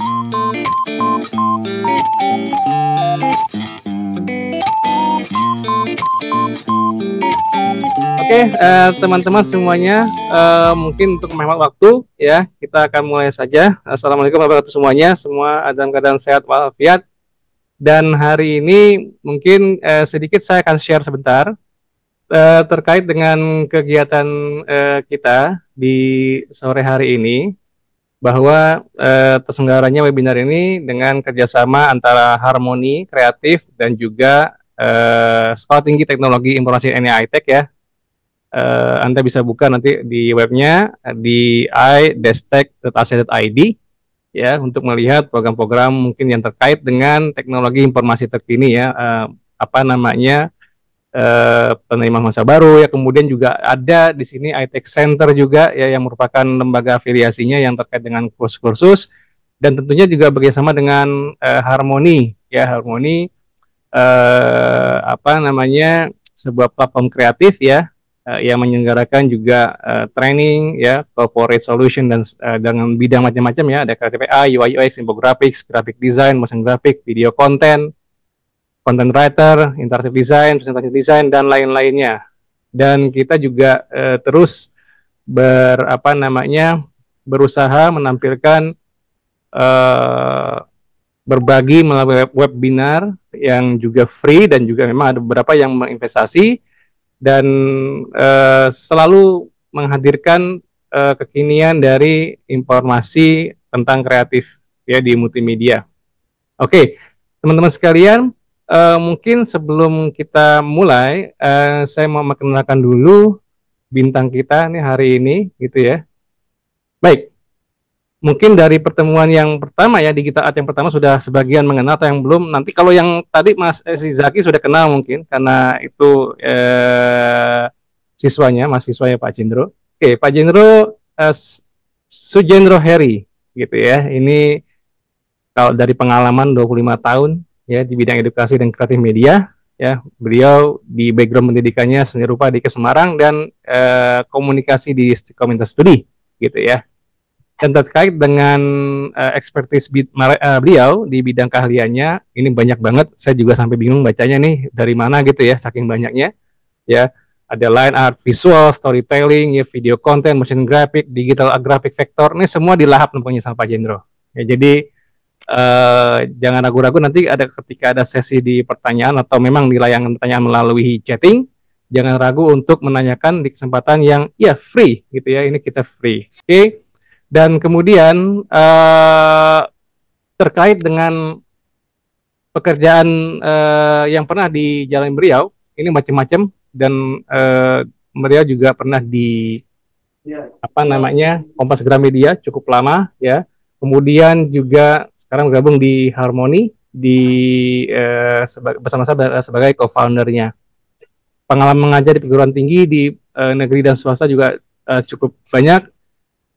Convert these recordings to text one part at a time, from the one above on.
Oke, teman-teman semuanya, mungkin untuk menghemat waktu ya, kita akan mulai saja. Assalamualaikum warahmatullahi wabarakatuh semuanya, semua dalam keadaan sehat walafiat. Dan hari ini mungkin sedikit saya akan share sebentar terkait dengan kegiatan kita di sore hari ini, bahwa terselenggaranya webinar ini dengan kerjasama antara Harmoni Kreatif dan juga Sekolah Tinggi Teknologi Informasi dan Tech ya. Anda bisa buka nanti di webnya di i-tech.ac.id ya, untuk melihat program-program mungkin yang terkait dengan teknologi informasi terkini ya, apa namanya, penerima masa baru ya. Kemudian juga ada di sini iTech Center juga ya, yang merupakan lembaga afiliasinya yang terkait dengan kursus-kursus, dan tentunya juga bekerjasama dengan Harmoni ya. Harmoni apa namanya, sebuah platform kreatif ya, yang menyelenggarakan juga training ya, corporate solution dan dengan bidang macam-macam ya. Ada KTPA, UI UX, infographics, graphic design, motion graphic, video content, content writer, interactive design, presentation design, dan lain-lainnya. Dan kita juga terus apa namanya, berusaha menampilkan berbagi melalui webinar yang juga free, dan juga memang ada beberapa yang menginvestasi, dan selalu menghadirkan kekinian dari informasi tentang kreatif ya di multimedia. Oke, teman-teman sekalian, mungkin sebelum kita mulai, saya mau memperkenalkan dulu bintang kita nih hari ini gitu ya. Baik, mungkin dari pertemuan yang pertama ya, Digital Art yang pertama sudah sebagian mengenal, atau yang belum, nanti kalau yang tadi Mas Zaki sudah kenal mungkin, karena itu mahasiswanya Pak Jendro. Oke, Pak Jendro, Sujendro Heri gitu ya. Ini kalau dari pengalaman 25 tahun ya di bidang edukasi dan kreatif media ya. Beliau di background pendidikannya seni rupa di Semarang, dan komunikasi di Istiqomah Studi gitu ya. Dan terkait dengan expertise beliau di bidang keahliannya, ini banyak banget, saya juga sampai bingung bacanya nih dari mana gitu ya, saking banyaknya ya. Ada line art, visual, storytelling, ya, video content, motion graphic, digital graphic vector, ini semua dilahap namanya sama Pak Jendro. Ya, jadi jangan ragu-ragu nanti ketika ada sesi di pertanyaan atau memang di layangan pertanyaan melalui chatting, jangan ragu untuk menanyakan di kesempatan yang ya free gitu ya, ini kita free. Oke. Dan kemudian terkait dengan pekerjaan yang pernah dijalani beliau, ini macam-macam, dan beliau juga pernah di apa namanya, Kompas Gramedia cukup lama ya. Kemudian juga sekarang bergabung di Harmoni bersama-sama sebagai co-foundernya. Pengalaman mengajar di perguruan tinggi di negeri dan swasta juga cukup banyak.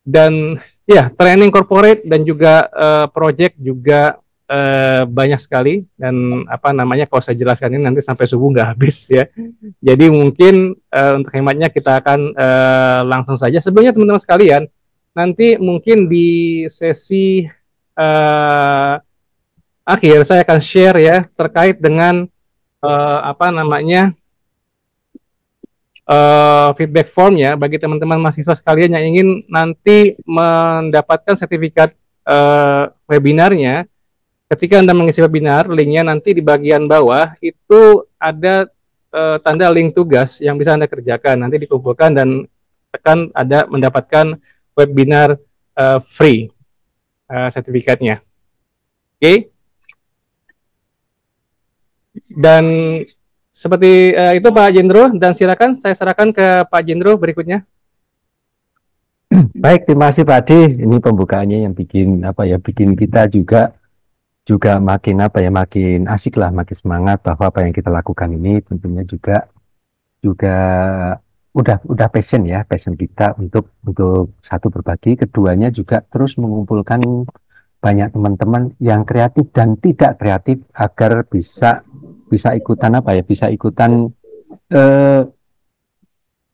Dan ya, training corporate dan juga project juga banyak sekali, dan apa namanya, kalau saya jelaskan ini nanti sampai subuh nggak habis ya. Jadi mungkin untuk hematnya kita akan langsung saja. Sebelumnya teman-teman sekalian, nanti mungkin di sesi akhir saya akan share ya terkait dengan apa namanya, feedback form ya, bagi teman-teman mahasiswa sekalian yang ingin nanti mendapatkan sertifikat webinarnya. Ketika Anda mengisi webinar, linknya nanti di bagian bawah itu ada tanda link tugas yang bisa Anda kerjakan, nanti dikumpulkan dan tekan ada mendapatkan webinar free sertifikatnya. Oke. Dan seperti itu Pak Jendro, dan silakan saya serahkan ke Pak Jendro berikutnya. Baik, terima kasih Pak Adi. Ini pembukaannya yang bikin kita juga makin makin asik lah, makin semangat bahwa apa yang kita lakukan ini tentunya juga udah passion ya, passion kita untuk satu berbagi, keduanya juga terus mengumpulkan banyak teman-teman yang kreatif dan tidak kreatif agar bisa ikutan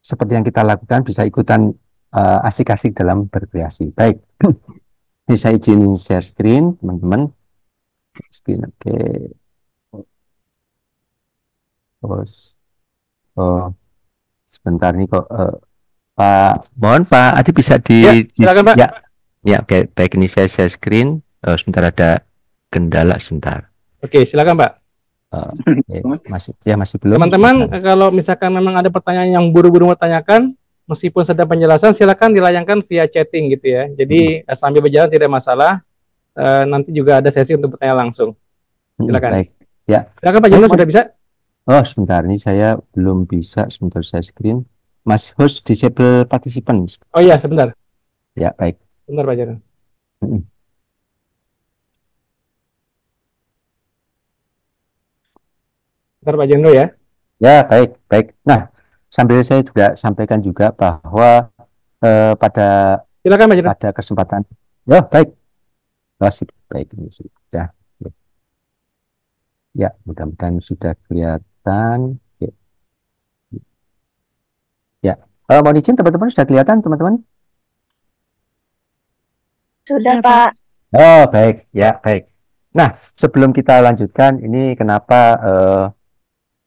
seperti yang kita lakukan, bisa ikutan asik-asik dalam berkreasi. Baik. Ini saya izin share screen, teman-teman. Screen, oke. Terus, oh, sebentar nih kok. Pak, mohon Pak Adi bisa Ya, silakan Pak. ya, ya, oke, baik ini saya share screen. Sebentar ada kendala sebentar. Oke, silakan Pak. Masih belum. Teman-teman, kalau misalkan memang ada pertanyaan yang buru-buru mau tanyakan, meskipun sedang penjelasan, silakan dilayangkan via chatting gitu ya. Jadi sambil berjalan tidak masalah. Nanti juga ada sesi untuk bertanya langsung. Silakan. Baik, ya. Silakan Pak Jono, sudah bisa? Oh, sebentar ini saya belum bisa. Sebentar saya screen. Mas host disable participant. Oh iya, sebentar. Ya, baik. Sebentar Pak Jono. Sebentar Pak Jono ya. Ya, baik, baik. Nah, sambil saya juga sampaikan juga bahwa pada Silakan Pak Jono. kesempatan, ya baik, baik ini sudah, ya mudah-mudahan sudah kelihatan. Ya, mohon izin teman-teman sudah kelihatan teman-teman? Sudah Pak. Oh baik, ya baik. Nah, sebelum kita lanjutkan, ini kenapa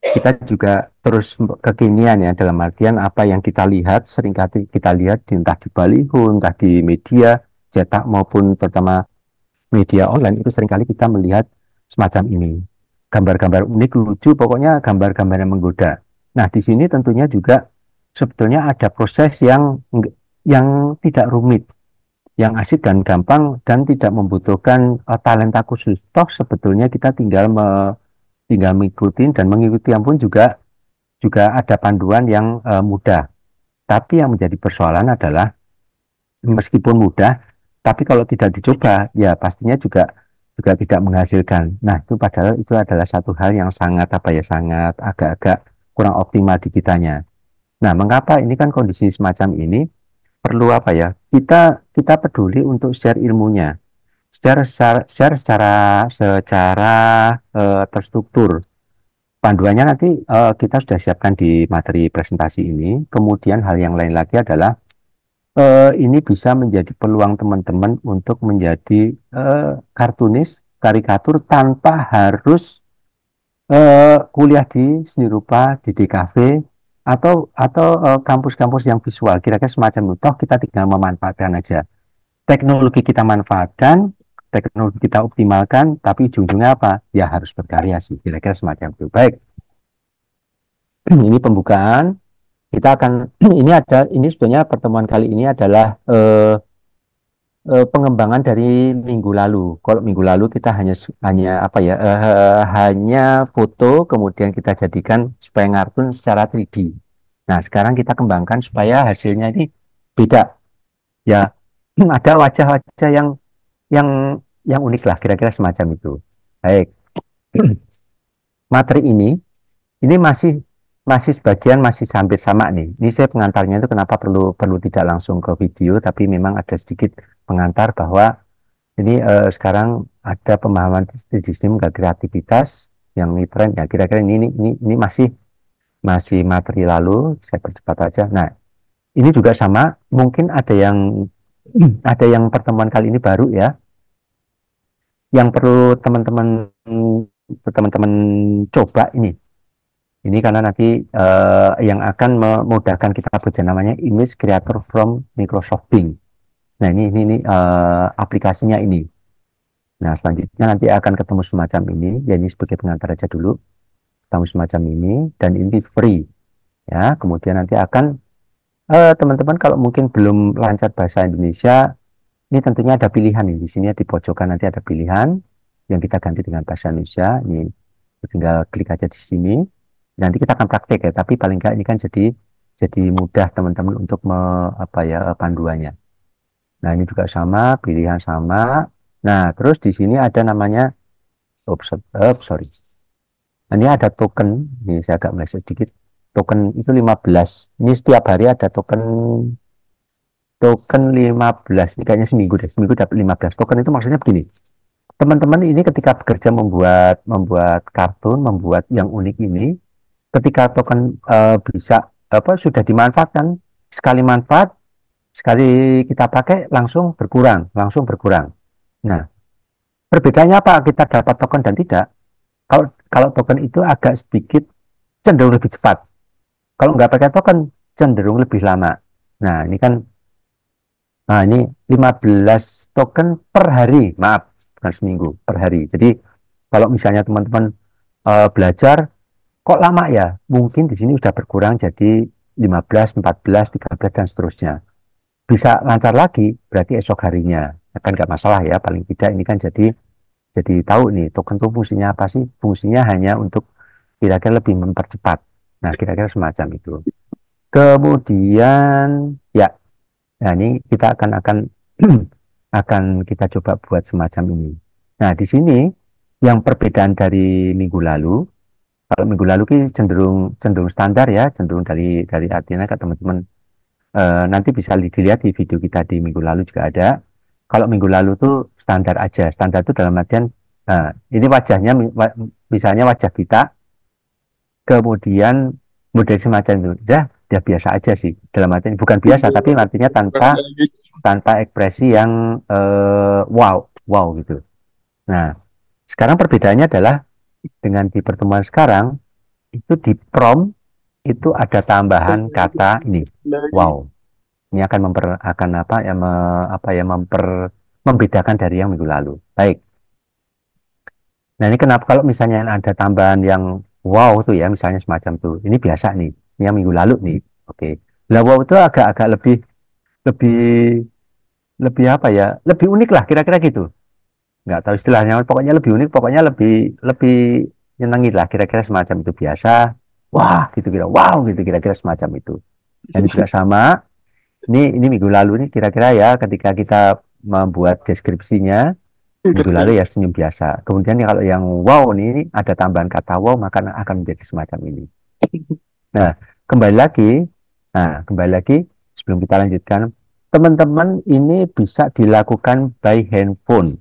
kita juga terus kekinian ya, dalam artian apa yang kita lihat seringkali kita lihat entah di baliho, entah di media cetak maupun terutama media online, itu seringkali kita melihat semacam ini, gambar-gambar unik, lucu, pokoknya gambar-gambar yang menggoda. Nah, di sini tentunya juga sebetulnya ada proses yang tidak rumit, yang asik dan gampang dan tidak membutuhkan talenta khusus. Toh sebetulnya kita tinggal mengikuti, dan mengikuti yang pun juga ada panduan yang mudah. Tapi yang menjadi persoalan adalah meskipun mudah, tapi kalau tidak dicoba, ya pastinya juga tidak menghasilkan. Nah, itu padahal itu adalah satu hal yang sangat sangat agak-agak kurang optimal di kitanya. Nah, mengapa ini kan kondisi semacam ini perlu kita peduli untuk share ilmunya, share secara terstruktur. Panduannya nanti kita sudah siapkan di materi presentasi ini. Kemudian hal yang lain lagi adalah ini bisa menjadi peluang teman-teman untuk menjadi kartunis, karikatur tanpa harus kuliah di seni rupa, di DKV, atau kampus-kampus yang visual. Kira-kira semacam itu. Toh kita tinggal memanfaatkan aja. Teknologi kita manfaatkan, teknologi kita optimalkan, tapi ujung-ujungnya apa? Ya harus berkarya sih. Kira-kira semacam itu. Baik. Ini pembukaan. Kita akan ini sebenarnya pertemuan kali ini adalah pengembangan dari minggu lalu. Kalau minggu lalu kita hanya foto, kemudian kita jadikan supaya ngartun secara 3D. Nah, sekarang kita kembangkan supaya hasilnya ini beda. Ya, ada wajah-wajah yang unik lah, kira-kira semacam itu. Baik. Materi ini masih sebagian masih hampir sama nih. Ini saya pengantarnya itu kenapa perlu tidak langsung ke video, tapi memang ada sedikit pengantar bahwa ini sekarang ada pemahaman di sini kreativitas yang ini tren ya, kira-kira ini masih materi lalu, saya percepat aja. Nah, ini juga sama, mungkin ada yang pertemuan kali ini baru ya, yang perlu teman-teman coba ini. Ini karena nanti yang akan memudahkan kita bekerja namanya Image Creator from Microsoft Bing. Nah, ini aplikasinya ini. Nah, selanjutnya nanti akan ketemu semacam ini. Ya, ini sebagai pengantar aja dulu. Ketemu semacam ini dan ini free. Ya, kemudian nanti akan teman-teman kalau mungkin belum lancar bahasa Indonesia, ini tentunya ada pilihan nih. Di sini di pojokan nanti ada pilihan yang kita ganti dengan bahasa Indonesia. Ini tinggal klik aja di sini. Nanti kita akan praktek ya, tapi paling nggak ini kan jadi mudah teman-teman untuk panduannya. Nah, ini juga sama, pilihan sama. Nah, terus di sini ada namanya sorry. Ini ada token. Ini saya agak meleset sedikit. Token itu 15. Ini setiap hari ada token 15. Ini kayaknya seminggu deh. Seminggu dapat 15. Token itu maksudnya begini. Teman-teman ini ketika bekerja membuat kartun, membuat yang unik ini, ketika token bisa sudah dimanfaatkan, sekali manfaat sekali kita pakai langsung berkurang, langsung berkurang. Nah, perbedaannya apa? Kita dapat token dan tidak. Kalau kalau token itu agak sedikit cenderung lebih cepat. Kalau nggak pakai token cenderung lebih lama. Nah, ini kan, nah ini 15 token per hari, maaf, bukan seminggu, per hari. Jadi kalau misalnya teman-teman belajar, kok lama ya? Mungkin di sini sudah berkurang jadi 15, 14, 13 dan seterusnya. Bisa lancar lagi, berarti esok harinya. Kan nggak masalah ya, paling tidak ini kan jadi tahu nih token itu fungsinya apa sih? Fungsinya hanya untuk kira-kira lebih mempercepat. Nah, kira-kira semacam itu. Kemudian ya, nah ini kita akan akan kita coba buat semacam ini. Nah, di sini yang perbedaan dari minggu lalu, kalau minggu lalu ki cenderung cenderung standar ya, cenderung dari artinya ke teman-teman nanti bisa dilihat di video kita di minggu lalu juga ada. Kalau minggu lalu tuh standar aja. Standar itu dalam artian ini wajahnya misalnya wajah kita, kemudian model semacam itu. Ya, dia biasa aja sih. Dalam artian bukan biasa, tapi artinya tanpa tanpa ekspresi yang wow, wow gitu. Nah, sekarang perbedaannya adalah dengan di pertemuan sekarang itu di prompt itu ada tambahan kata ini, wow. Ini akan akan apa ya apa ya membedakan dari yang minggu lalu. Baik. Nah, ini kenapa kalau misalnya ada tambahan yang wow tuh ya, misalnya semacam tuh. Ini biasa nih, ini yang minggu lalu nih. Oke. Nah, wow itu agak-agak lebih lebih lebih apa ya? Lebih unik lah kira-kira gitu. Nggak tahu istilahnya, pokoknya lebih unik, pokoknya lebih lebih nyenengin lah kira-kira semacam itu biasa. Wah, gitu kira. Wow, gitu kira-kira semacam itu. Dan juga sama, ini minggu lalu nih kira-kira ya ketika kita membuat deskripsinya minggu lalu ya senyum biasa. Kemudian ya kalau yang wow ini ada tambahan kata wow maka akan menjadi semacam ini. Nah, kembali lagi, kembali lagi sebelum kita lanjutkan, teman-teman ini bisa dilakukan by handphone,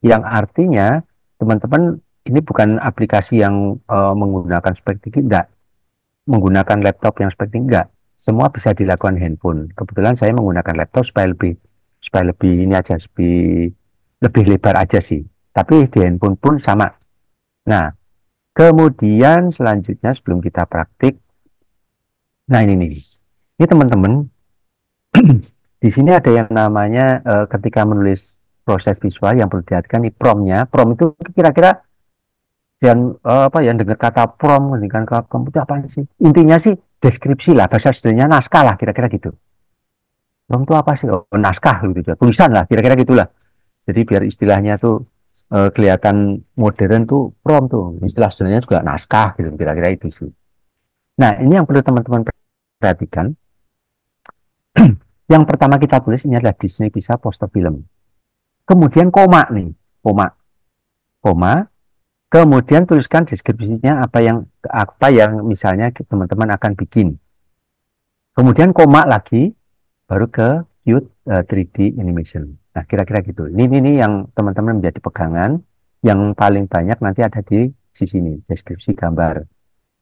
yang artinya teman-teman ini bukan aplikasi yang menggunakan seperti tidak, menggunakan laptop yang seperti enggak. Semua bisa dilakukan handphone. Kebetulan saya menggunakan laptop supaya lebih ini aja, lebih lebar aja sih. Tapi di handphone pun sama. Nah, kemudian selanjutnya sebelum kita praktik, nah ini nih. Ini teman-teman, di sini ada yang namanya ketika menulis proses visual yang perlu diperhatikan di prompt-nya. Prompt itu kira-kira yang apa ya dengar kata prom dengan prompt itu apa sih? Intinya sih deskripsi lah, bahasa sederhananya naskah lah kira-kira gitu. Prompt itu apa sih? Oh, naskah gitu ya, tulisan lah kira-kira gitulah. Jadi biar istilahnya tuh kelihatan modern tuh prompt tuh istilah sederhananya juga naskah gitu kira-kira itu sih. Nah, ini yang perlu teman-teman perhatikan. Yang pertama kita tulis ini adalah Disney bisa poster film. Kemudian koma nih, koma. Kemudian tuliskan deskripsinya apa yang misalnya teman-teman akan bikin. Kemudian koma lagi, baru ke Qt 3D animation. Nah, kira-kira gitu. Ini yang teman-teman menjadi pegangan yang paling banyak nanti ada di sisi ini, deskripsi gambar.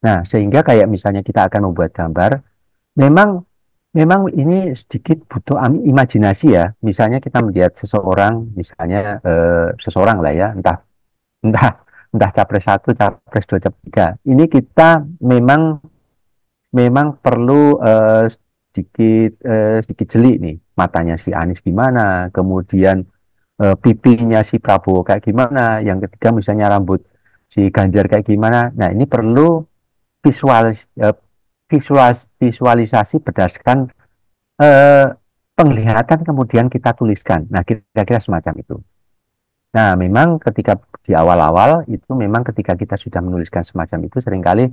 Nah, sehingga kayak misalnya kita akan membuat gambar, memang memang ini sedikit butuh imajinasi ya. Misalnya kita melihat seseorang, misalnya seseorang lah ya, entah entah entah capres satu, capres dua, capres tiga. Ini kita memang memang perlu sedikit jeli nih. Matanya si Anies gimana, kemudian pipinya si Prabowo kayak gimana, yang ketiga misalnya rambut si Ganjar kayak gimana. Nah, ini perlu visualisasi berdasarkan eh, penglihatan kemudian kita tuliskan. Nah, kira-kira semacam itu. Nah, memang ketika di awal-awal itu memang ketika kita sudah menuliskan semacam itu seringkali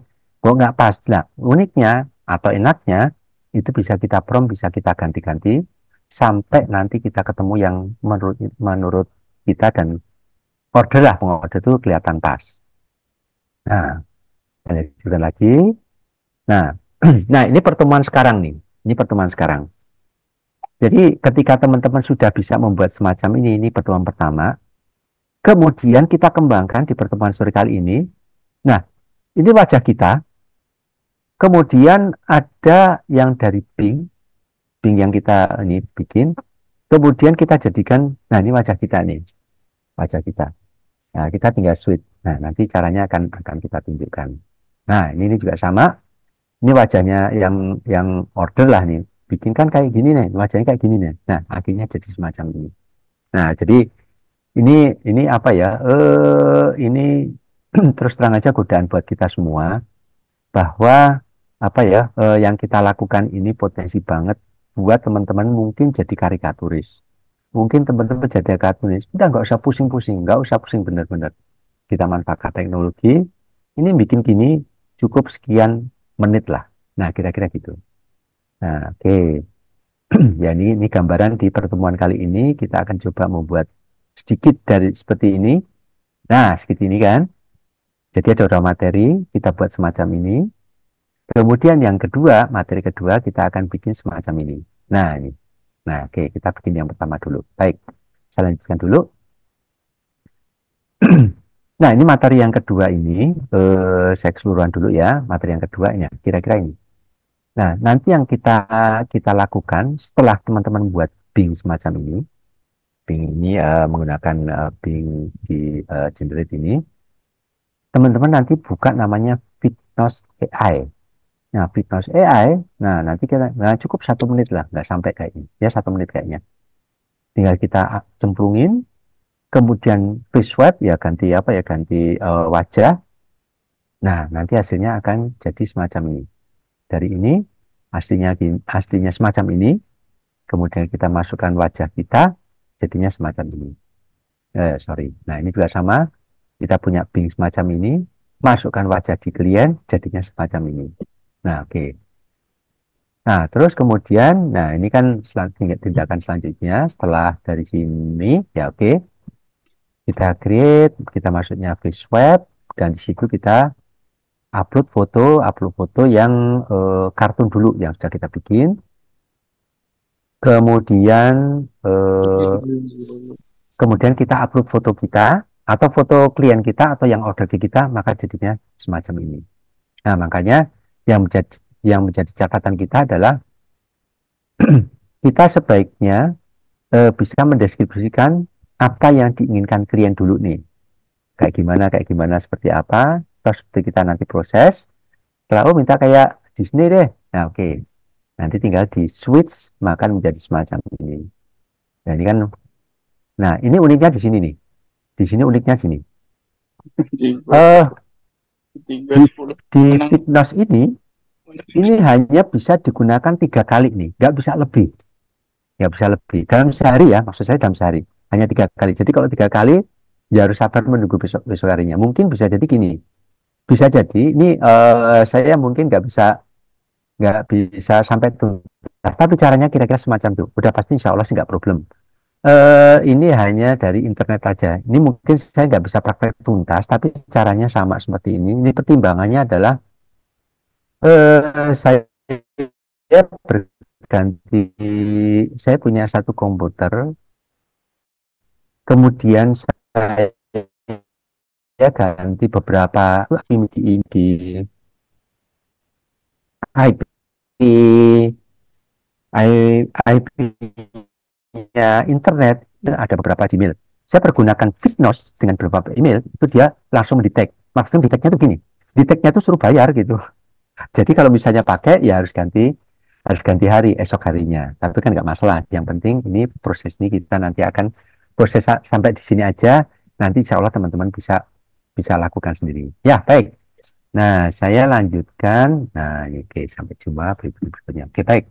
kok nggak pas. Nah, uniknya atau enaknya itu bisa kita prompt, bisa kita ganti-ganti sampai nanti kita ketemu yang menurut kita dan order lah, pengorder itu kelihatan pas. Nah, lanjutkan lagi. Nah, nah ini pertemuan sekarang nih. Ini pertemuan sekarang. Jadi ketika teman-teman sudah bisa membuat semacam ini pertemuan pertama. Kemudian kita kembangkan di pertemuan sore kali ini. Nah, ini wajah kita. Kemudian ada yang dari pink, Bing yang kita ini bikin, kemudian kita jadikan, nah ini wajah kita nih, wajah kita. Nah, kita tinggal switch. Nah, nanti caranya akan kita tunjukkan. Nah, ini juga sama. Ini wajahnya yang order lah nih. Bikinkan kayak gini nih, wajahnya kayak gini nih. Nah, akhirnya jadi semacam ini. Nah, jadi ini apa ya? Ini terus terang aja godaan buat kita semua bahwa apa ya yang kita lakukan ini potensi banget buat teman-teman mungkin jadi karikaturis. Mungkin teman-teman jadi karikaturis, udah nggak usah pusing-pusing, nggak usah pusing bener-bener. Kita manfaatkan teknologi, ini bikin gini cukup sekian menit lah. Nah, kira-kira gitu. Nah, oke. Ya, ini gambaran di pertemuan kali ini kita akan coba membuat sedikit dari seperti ini. Nah, seperti ini kan. Jadi ada raw materi, kita buat semacam ini. Kemudian yang kedua, materi kedua kita akan bikin semacam ini. Nah, ini. Nah, oke, kita bikin yang pertama dulu. Baik, saya lanjutkan dulu. Nah, ini materi yang kedua ini, saya keseluruhan dulu ya, materi yang kedua ini, kira-kira ini. Nah, nanti yang kita lakukan setelah teman-teman buat Bing semacam ini, Bing ini menggunakan Bing di generate ini, teman-teman nanti buka namanya Fitness AI. Nah, Fitness AI, nah nanti cukup 1 menit lah, nggak sampai kayak ini, ya 1 menit kayaknya. Tinggal kita cemplungin, kemudian face swab ya ganti apa ya ganti wajah. Nah, nanti hasilnya akan jadi semacam ini. Dari ini aslinya semacam ini, kemudian kita masukkan wajah kita, jadinya semacam ini. Sorry. Nah, ini juga sama. Kita punya Bing semacam ini, masukkan wajah di klien, jadinya semacam ini. Nah, oke. Nah, terus kemudian, nah ini kan tindakan selanjutnya setelah dari sini, ya oke. Kita create, kita masuknya face web, dan di situ kita upload foto yang kartun dulu yang sudah kita bikin. Kemudian kemudian kita upload foto kita atau foto klien kita atau yang order ke kita, maka jadinya semacam ini. Nah, makanya yang menjadi catatan kita adalah kita sebaiknya bisa mendeskripsikan apa yang diinginkan klien dulu nih. Kayak gimana, seperti apa. Terus kita nanti proses. Setelah minta kayak di sini deh. Nah, oke. Nanti tinggal di switch maka menjadi semacam ini. Nah, ini kan. Nah, ini uniknya di sini nih. Di sini uniknya sini. Eh di Fitness ini hanya bisa digunakan 3 kali nih, nggak bisa lebih. Nggak bisa lebih. Dalam sehari ya, maksud saya dalam sehari. Hanya 3 kali. Jadi kalau 3 kali, ya harus sabar menunggu besok harinya. Mungkin bisa jadi gini. Bisa jadi, ini saya mungkin nggak bisa sampai tuntas. Tapi caranya kira-kira semacam itu. Udah pasti insya Allah sih nggak problem. Ini hanya dari internet aja. Ini mungkin saya nggak bisa praktek tuntas, tapi caranya sama seperti ini. Ini pertimbangannya adalah saya berganti, saya punya satu komputer, kemudian saya ganti beberapa di IP IP-nya internet, ada beberapa Gmail. Saya pergunakan Fitness dengan beberapa email, itu dia langsung mendetek. Maksudnya deteknya itu gini, deteknya itu suruh bayar gitu. Jadi kalau misalnya pakai ya harus ganti hari esok harinya. Tapi kan nggak masalah. Yang penting ini proses ini kita nanti akan proses sampai di sini aja. Nanti insya Allah teman-teman bisa lakukan sendiri. Ya baik. Nah saya lanjutkan. Nah oke sampai jumpa berikutnya. Oke baik.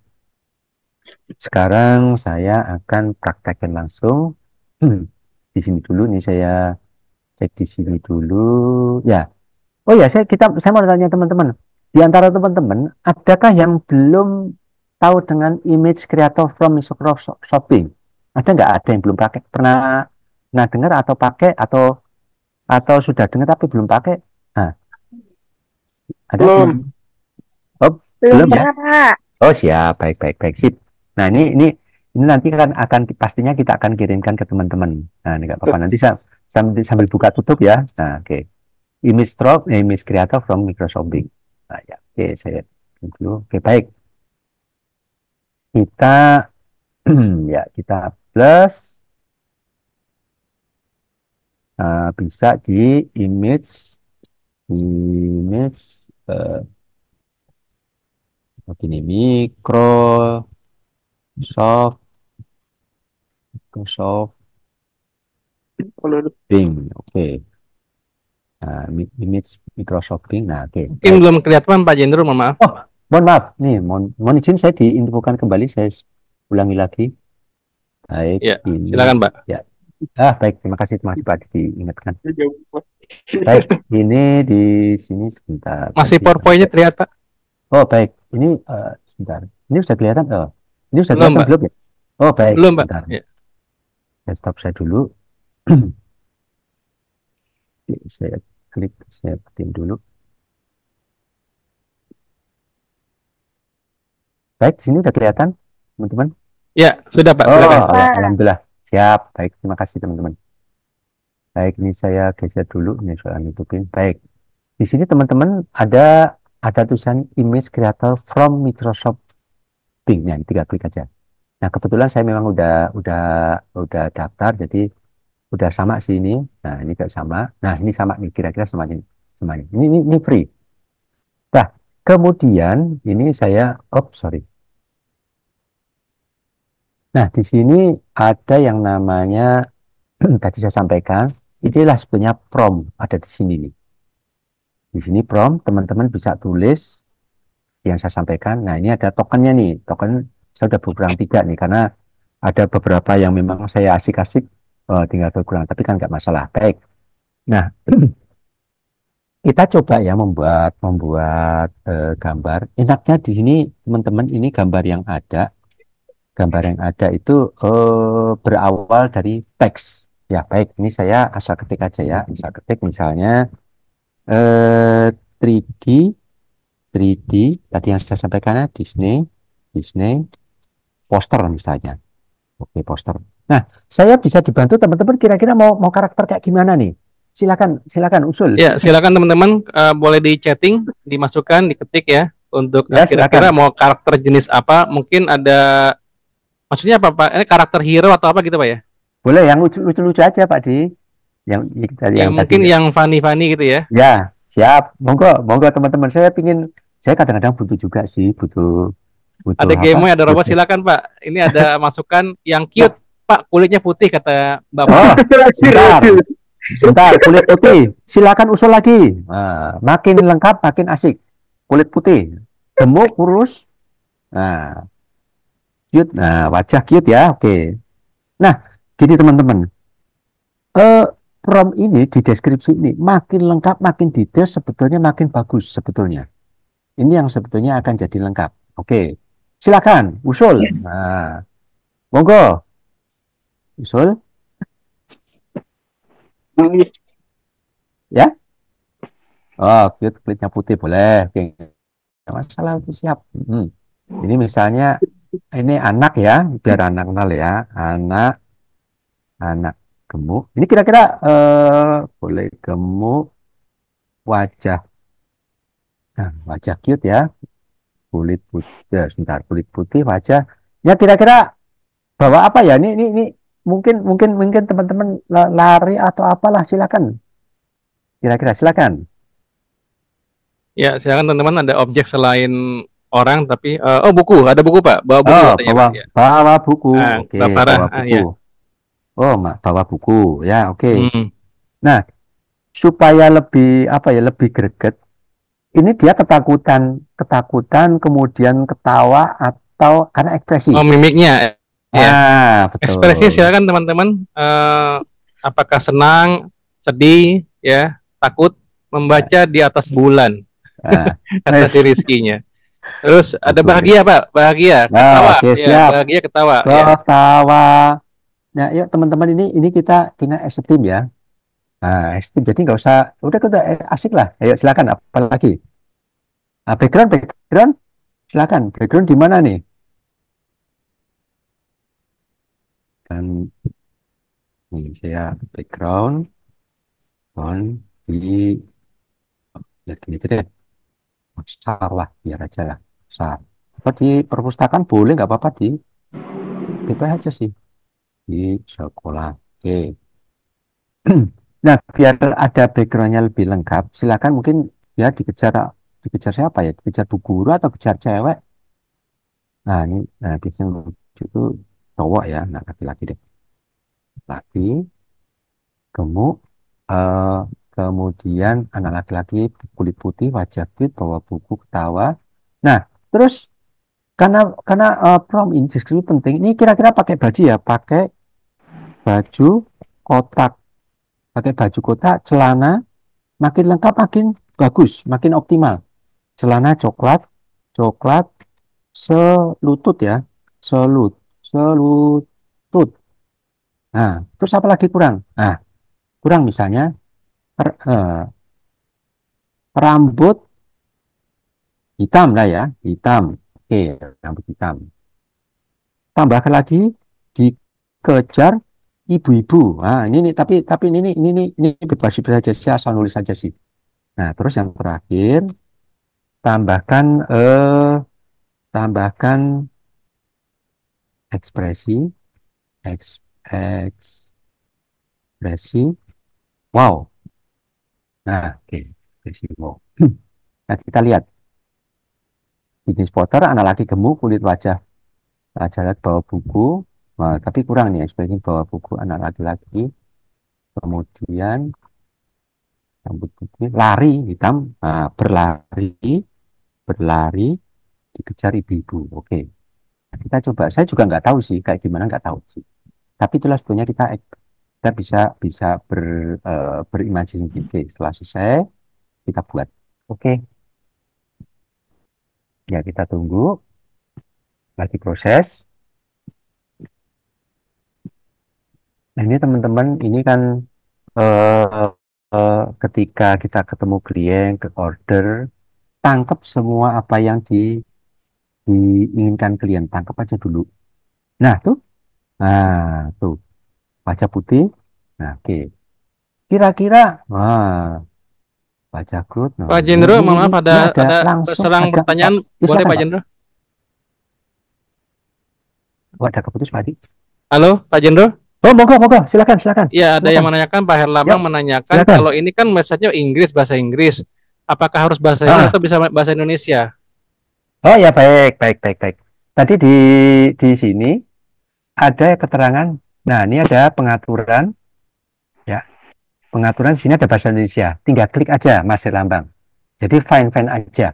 Sekarang saya akan praktekkan langsung. Di sini dulu nih saya cek di sini dulu. Ya. Oh ya saya mau tanya teman-teman. Di antara teman-teman, adakah yang belum tahu dengan image creator from Microsoft Shopping? Ada nggak ada yang belum pernah dengar atau pakai atau sudah dengar tapi belum pakai? Nah, ada Belum. Oh, Belum belum ya? pernah, Pak. Oh siap, baik sip. Nah ini nanti akan pastinya kita akan kirimkan ke teman-teman. Nah ini nggak apa-apa nanti sambil buka tutup ya. Nah oke. Image creator from Microsoft Bing. Nah, ya, oke, saya dulu. Oke, baik. kita ya kita plus bisa di image image begini Microsoft Microsoft Bing, oke. Nah, image Microsoft Bing, nah oke. Mungkin Baik. belum kelihatan Pak Jendro, mohon maaf. Oh, mohon maaf, nih, mohon izin saya diinfokan kembali, saya ulangi lagi. Baik, Ya, ini silakan Pak. ya. Baik, terima kasih Pak diingatkan. Baik, ini di sini sebentar. Masih Tadi PowerPoint-nya sampai. terlihat. Oh, baik. Ini sebentar. Ini sudah kelihatan? Oh, ini sudah Belum, kelihatan Pak. belum ya? Oh, baik. Belum, Pak. Sebentar. Ya. Saya stop saya dulu. Saya klik, saya tim dulu. Baik, sini udah kelihatan, teman-teman. Ya, sudah Pak, Oh, silakan. ya, alhamdulillah. Siap. Baik, terima kasih, teman-teman. Baik, ini saya geser dulu. Ini soal nutupin. Baik. Di sini, teman-teman, ada tulisan image creator from Microsoft Bing. Nah, ini 3 klik aja. Nah, kebetulan saya memang udah daftar, jadi udah sama sih ini. Nah, ini kayak sama. Nah, ini sama nih, kira-kira sama ini. Sama ini. Ini free. Nah, kemudian ini saya, oh, sorry. Nah, di sini ada yang namanya tadi saya sampaikan, inilah sebenarnya prompt ada di sini nih. Di sini prompt, teman-teman bisa tulis yang saya sampaikan. Nah, ini ada tokennya nih. Token saya sudah berkurang 3 nih, karena ada beberapa yang memang saya asik-asik tinggal berkurang, tapi kan nggak masalah. Baik. Nah, kita coba ya membuat gambar. Enaknya di sini, teman-teman, ini gambar yang ada. Gambar yang ada itu berawal dari teks. Ya, baik. Ini saya asal ketik aja ya. Asal ketik misalnya 3D, 3D tadi yang saya sampaikan ya, Disney, Disney, poster misalnya. Oke, poster. Nah, saya bisa dibantu teman-teman kira-kira mau karakter kayak gimana nih? Silakan, silakan usul. Ya, silakan teman-teman, boleh di chatting, dimasukkan, diketik ya untuk Ya, kira-kira silakan. mau karakter jenis apa? Mungkin ada maksudnya apa Pak? Ini karakter hero atau apa gitu Pak ya? Boleh yang lucu-lucu aja Pak Di. Ya Yang tadi. mungkin yang funny-funny gitu ya. Ya, siap. Monggo, monggo teman-teman. Saya kadang-kadang butuh juga sih, butuh butuh Ada apa? game ada robot, Butuh. silakan Pak. Ini ada masukan yang cute Pak, kulitnya putih kata Bapak. Oh, sebentar, sebentar. Kulit putih. Silakan usul lagi. Nah, makin lengkap, makin asik. Kulit putih, gemuk, kurus. Nah, cute. Nah, wajah cute ya. Oke. Nah, gini teman-teman. Eh, Prompt ini di deskripsi ini makin lengkap, makin detail, sebetulnya makin bagus sebetulnya. Ini yang sebetulnya akan jadi lengkap. Oke, silakan usul. Nah, monggo usul ya. Oh, cute, kulitnya putih boleh. Oke, nggak masalah itu siap. Ini misalnya ini anak ya, biar anak kenal ya. Anak, anak gemuk. Ini kira-kira boleh gemuk, wajah, nah, wajah cute ya. Kulit putih, sebentar, kulit putih, wajah. Ya kira-kira bawa apa ya? Ini mungkin mungkin mungkin teman-teman lari atau apalah silakan. Kira-kira silakan. Ya, silakan teman-teman, ada objek selain orang tapi oh buku, ada buku Pak. Bawa buku Oh, katanya bawa Pak. Ya. bawa buku. Oke, Mbak Farah, bawa buku. ya. Oh, bawa buku. Ya, oke. Hmm. Nah, supaya lebih apa ya, lebih greget. Ini dia ketakutan, ketakutan kemudian ketawa atau karena ekspresi. Oh, mimiknya ya. Ekspresi Betul. silakan teman-teman. Apakah senang, sedih, ya, takut, Ya, membaca di atas bulan, nah, kata si wes, Rizky-nya. Terus ada oke. bahagia Pak, bahagia, Nah, ketawa, oke, ya, siap. bahagia ketawa, ya. Ketawa. Nah, yuk teman-teman ini kita as a team ya. Nah, as a team. Jadi nggak usah, udah asik lah. Ayo silakan. Apalagi background, silakan. Background di mana nih? Kan nih saya background on di ya gini aja deh. Besar lah, biar aja lah. Besar. Kalau di perpustakaan boleh, nggak apa-apa di DP aja sih di sekolah. Oke. Nah, biar ada backgroundnya lebih lengkap, silakan mungkin ya dikejar dikejar siapa ya? Dikejar bu guru atau kejar cewek? Nah, ini nah, biasanya lucu itu cowok ya, nah laki-laki deh. Laki, gemuk, eh, kemudian anak laki-laki kulit putih, wajah cute, bawa buku, ketawa. Nah, terus karena prom ini justru penting. Ini kira-kira pakai baju ya, pakai baju kotak, pakai baju kotak, celana makin lengkap makin bagus, makin optimal. Celana coklat, coklat selutut ya, selutut. Nah, terus apa lagi kurang? Nah, kurang misalnya per- eh, rambut hitam lah ya, hitam. Oke, rambut hitam. Tambahkan lagi dikejar ibu-ibu. Nah, tapi ini bebas bebas saja sih, asal nulis saja sih. Nah, terus yang terakhir tambahkan tambahkan ekspresi ekspresi wow. Nah, oke, ekspresi wow. Nah, kita lihat jenis spotter anak laki gemuk kulit wajah jalan bawa buku. Nah, tapi kurang nih ekspresi bawa buku anak laki-laki. Kemudian rambut putih, lari hitam, nah, berlari dikejar ibu-ibu. Oke, nah, kita coba. Saya juga nggak tahu sih kayak gimana, nggak tahu sih. Tapi itulah sebetulnya kita bisa bisa berimajinasi. Oke, setelah selesai kita buat. Oke, ya kita tunggu lagi proses. Nah ini teman-teman, ini kan eh, ketika kita ketemu klien ke order, tangkap semua apa yang diinginkan klien, tangkap aja dulu. Nah tuh wajah putih. Nah oke, kira-kira, wajah good. Nah, Pak Jendro, mohon maaf ini ada ada ada langsung serang ada empat. pertanyaan, Ya, boleh silakan Pak Pak. Jendro? Oh, ada keputus Pak Adi. Halo Pak Jendro? Oh, monggo, monggo, silakan, silakan, Ya, ada yang silakan. menanyakan, Pak Yuk, Herlambang menanyakan silakan. kalau ini kan websitenya Inggris, bahasa Inggris. Apakah harus bahasa Inggris Ah, atau bisa bahasa Indonesia? oh ya, baik, baik, baik, baik. Tadi di sini ada keterangan. Nah, ini ada pengaturan, ya. Pengaturan di sini ada bahasa Indonesia. Tinggal klik aja, Mas Lambang. Jadi fine fine aja.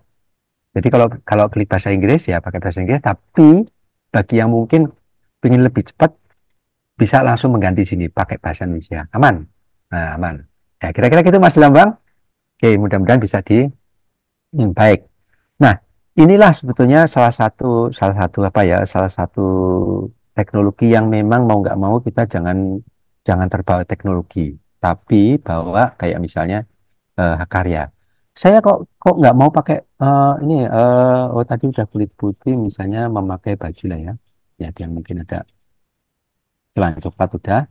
Jadi kalau kalau klik bahasa Inggris ya pakai bahasa Inggris. Tapi bagi yang mungkin ingin lebih cepat bisa langsung mengganti sini pakai bahasa Indonesia. Aman. Nah, aman. Ya kira-kira gitu Mas Lambang. Oke, mudah-mudahan bisa baik. Nah, inilah sebetulnya salah satu apa ya, salah satu teknologi yang memang mau nggak mau kita jangan jangan terbawa teknologi, tapi bawa kayak misalnya hak karya. Saya kok nggak mau pakai ini oh tadi udah kulit putih misalnya memakai baju lah ya. Ya yang mungkin ada celana coklat udah.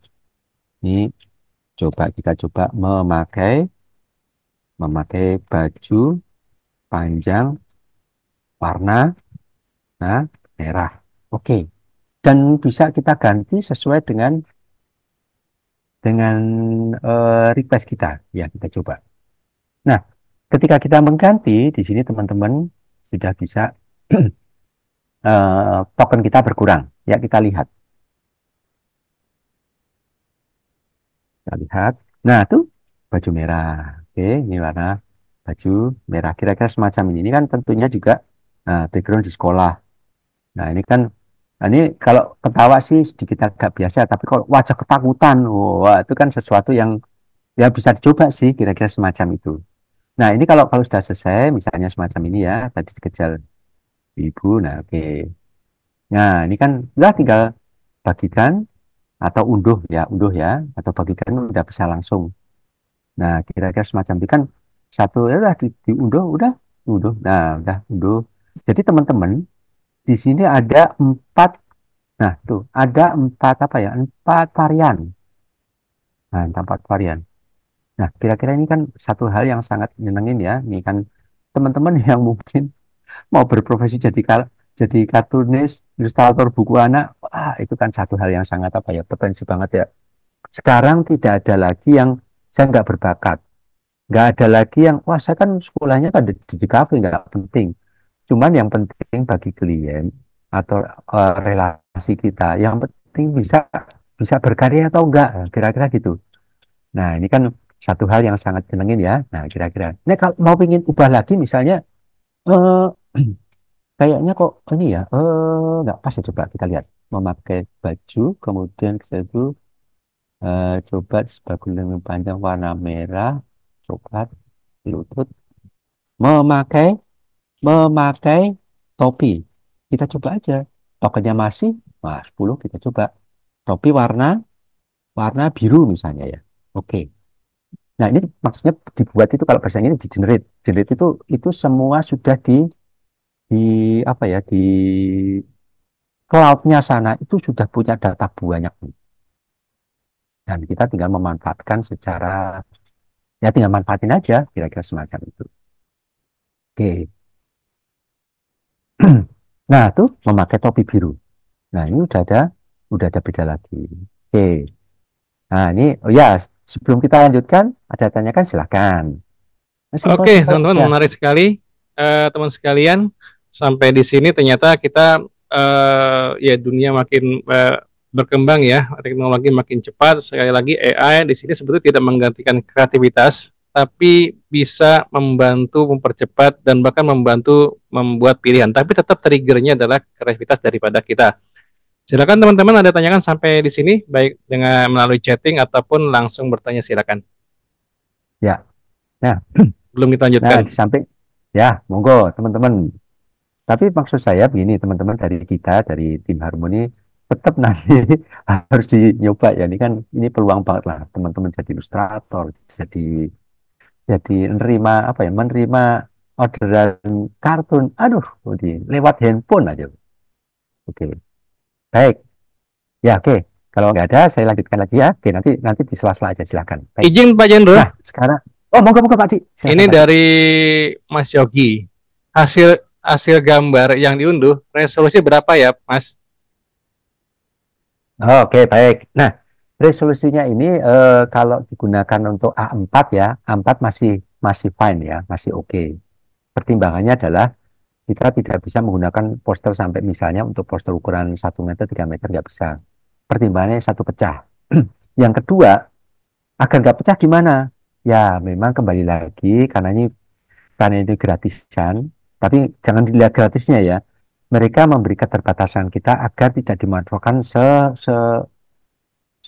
Ini kita coba memakai memakai baju panjang warna nah merah. Oke. Dan bisa kita ganti sesuai dengan request kita. Ya, kita coba. Nah, ketika kita mengganti di sini teman-teman sudah bisa token kita berkurang. Ya, kita lihat. Kita lihat. Nah, tuh baju merah. Oke, ini warna baju merah. Kira-kira semacam ini. Ini kan tentunya juga background di sekolah. Nah, ini kan ini kalau ketawa sih sedikit agak biasa, tapi kalau wajah ketakutan, wah itu kan sesuatu yang ya bisa dicoba sih kira-kira semacam itu. Nah, ini kalau kalau sudah selesai, misalnya semacam ini ya, tadi dikejar ibu. Nah, oke. Nah, ini kan udah tinggal bagikan atau unduh ya, atau bagikan udah bisa langsung. Nah, kira-kira semacam itu kan satu ya udah diunduh, udah unduh. Nah, udah unduh. Jadi teman-teman di sini ada empat. Nah, tuh ada empat apa ya? Empat varian. Nah, empat varian. Nah, kira-kira ini kan satu hal yang sangat nyenengin ya. Ini kan teman-teman yang mungkin mau berprofesi jadi kartunis, ilustrator buku anak, wah itu kan satu hal yang sangat apa ya, potensi banget ya. Sekarang tidak ada lagi yang saya nggak berbakat, nggak ada lagi yang wah saya kan sekolahnya kan di kafe nggak penting. Cuman yang penting bagi klien atau relasi kita, yang penting bisa bisa berkarya atau enggak, kira-kira gitu. Nah ini kan satu hal yang sangat senengin ya. Nah kira-kira, nah kalau mau ingin ubah lagi misalnya, eh, kayaknya kok ini ya, nggak pas ya, coba kita lihat. Memakai baju, kemudian kita itu coba sebagai lengan panjang warna merah, coklat, lutut, memakai memakai topi. Kita coba aja. Tokennya masih, nah 10 kita coba. Topi warna warna biru misalnya ya. Oke. Nah, ini maksudnya dibuat itu kalau bahasa ini di generate. Generate itu semua sudah di apa ya, di cloud-nya sana itu sudah punya data banyak. Dan kita tinggal memanfaatkan secara, ya tinggal manfaatin aja, kira-kira semacam itu. Oke. Nah, tuh memakai topi biru. Nah, ini udah ada beda lagi. Oke. Nah, ini oh ya, sebelum kita lanjutkan, ada tanyakan silahkan. Nah, Oke, simpel-simpel teman-teman, aja. menarik sekali. Teman sekalian, sampai di sini ternyata kita ya dunia makin berkembang ya, teknologi makin cepat. Sekali lagi AI di sini sebetulnya tidak menggantikan kreativitas, tapi bisa membantu mempercepat dan bahkan membantu membuat pilihan. Tapi tetap triggernya adalah kreativitas daripada kita. Silakan teman-teman, ada tanyakan sampai di sini, baik dengan melalui chatting ataupun langsung bertanya, silakan. Ya. Nah, Belum kita nah lanjutkan. di samping ya, monggo teman-teman. Tapi maksud saya begini, teman-teman dari kita dari tim Harmoni tetap nanti harus dinyoba ya. Ini kan ini peluang banget lah teman-teman jadi ilustrator, jadi menerima apa ya, menerima orderan kartun. Aduh, lewat handphone aja. Oke, baik. Ya, oke. Kalau nggak ada, saya lanjutkan lagi ya. Oke, nanti nanti di sela-sela aja, silakan. Baik. Izin Pak Jendro, Nah, sekarang, oh monggo monggo Pak Di, ini silakan Pak Di. dari Mas Yogi. Hasil hasil gambar yang diunduh, resolusi berapa ya, Mas? Oke, baik. Nah, resolusinya ini kalau digunakan untuk A4 ya, A4 masih masih fine ya, masih oke. Pertimbangannya adalah kita tidak bisa menggunakan poster sampai misalnya untuk poster ukuran 1 meter, 3 meter nggak bisa. Pertimbangannya satu pecah. Yang kedua, agar nggak pecah gimana? Ya, memang kembali lagi karena ini gratisan, tapi jangan dilihat gratisnya ya. Mereka memberi keterbatasan kita agar tidak dimanfaatkan se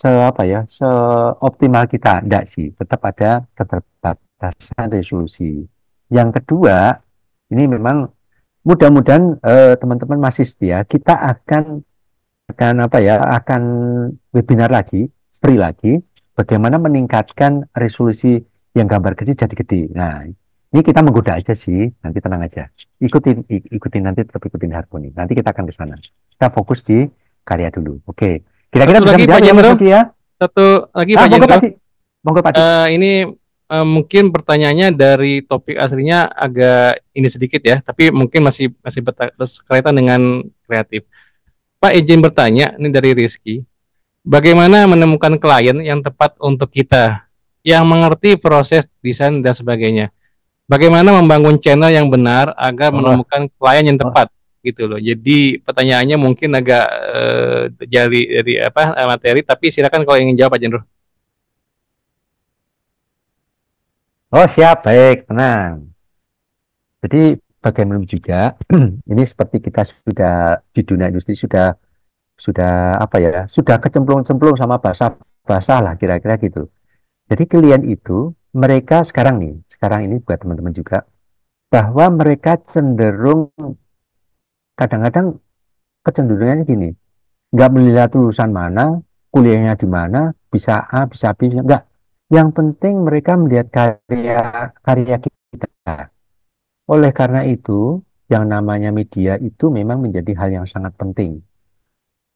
apa ya, seoptimal kita. Enggak sih, tetap ada keterbatasan resolusi. Yang kedua, ini memang mudah-mudahan teman-teman masih setia. Kita akan apa ya, akan webinar lagi, free lagi, bagaimana meningkatkan resolusi yang gambar gede jadi gede. Nah, ini kita menggoda aja sih, nanti tenang aja. Ikutin nanti, tetap ikutin Harmoni. Nanti kita akan ke sana. Kita fokus di karya dulu. Oke. Kira-kira Satu bisa lagi Pak menjawab ya Mas Jendro, Yogi ya? satu lagi Ah, Pak monggo Jendro. Pak Di. Monggo Pak Di. Ini mungkin pertanyaannya dari topik aslinya agak ini sedikit ya, tapi mungkin masih masih berkaitan dengan kreatif. Pak, izin bertanya, ini dari Rizky. Bagaimana menemukan klien yang tepat untuk kita, yang mengerti proses desain dan sebagainya? Bagaimana membangun channel yang benar agar Oh, menemukan klien yang oh, tepat, gitu loh. Jadi pertanyaannya mungkin agak jali dari apa materi, tapi silakan kalau ingin jawab Pak Jendro. oh siap, baik, tenang. Jadi bagaimana juga, ini seperti kita sudah di dunia industri sudah apa ya, sudah kecemplung-cemplung sama bahasa lah kira-kira gitu. Jadi klien itu mereka sekarang ini buat teman-teman juga, bahwa mereka cenderung kadang-kadang kecenderungannya gini, nggak melihat lulusan mana, kuliahnya di mana, bisa A, bisa B, enggak. Yang penting mereka melihat karya karya kita. Oleh karena itu, yang namanya media itu memang menjadi hal yang sangat penting.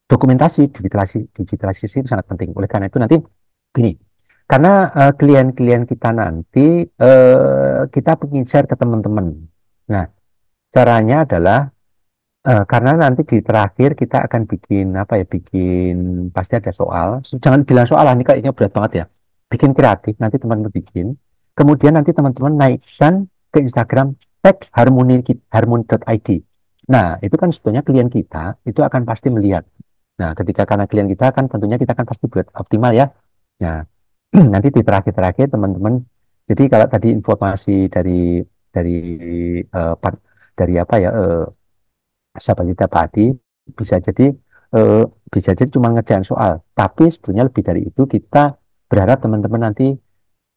Dokumentasi, digitalisasi itu sangat penting. Oleh karena itu nanti gini, karena klien-klien kita nanti kita ingin share ke teman-teman. Nah, caranya adalah Karena nanti di terakhir kita akan bikin apa ya, bikin pasti ada soal. Jangan bilang soal nih kayaknya berat banget ya. Bikin kreatif, nanti teman-teman bikin. Kemudian nanti teman-teman naikkan ke Instagram tag harmoni.id. Nah, itu kan sebetulnya klien kita itu akan pasti melihat. Nah, ketika karena klien kita kan tentunya kita kan pasti buat optimal ya. Nah, nanti di terakhir-terakhir teman-teman. Jadi kalau tadi informasi dari dari apa ya, sahabat kita Pak Adi, bisa jadi eh, bisa jadi cuma ngerjain soal, tapi sebenarnya lebih dari itu. Kita berharap teman-teman nanti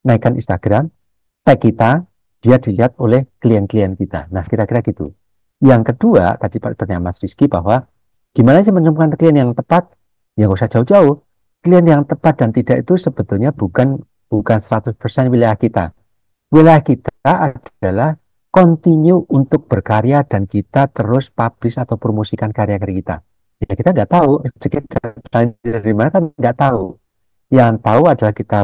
naikkan Instagram, tag kita, dia dilihat oleh klien-klien kita. Nah, kira-kira gitu. Yang kedua, tadi Pak pertanyaan Mas Rizky bahwa gimana sih menemukan klien yang tepat? Ya nggak usah jauh-jauh. Klien yang tepat dan tidak itu sebetulnya bukan bukan 100% wilayah kita. Wilayah kita adalah continue untuk berkarya dan kita terus publish atau promosikan karya-karya kita. Ya kita nggak tahu rezeki dari mana, kan nggak tahu. Yang tahu adalah kita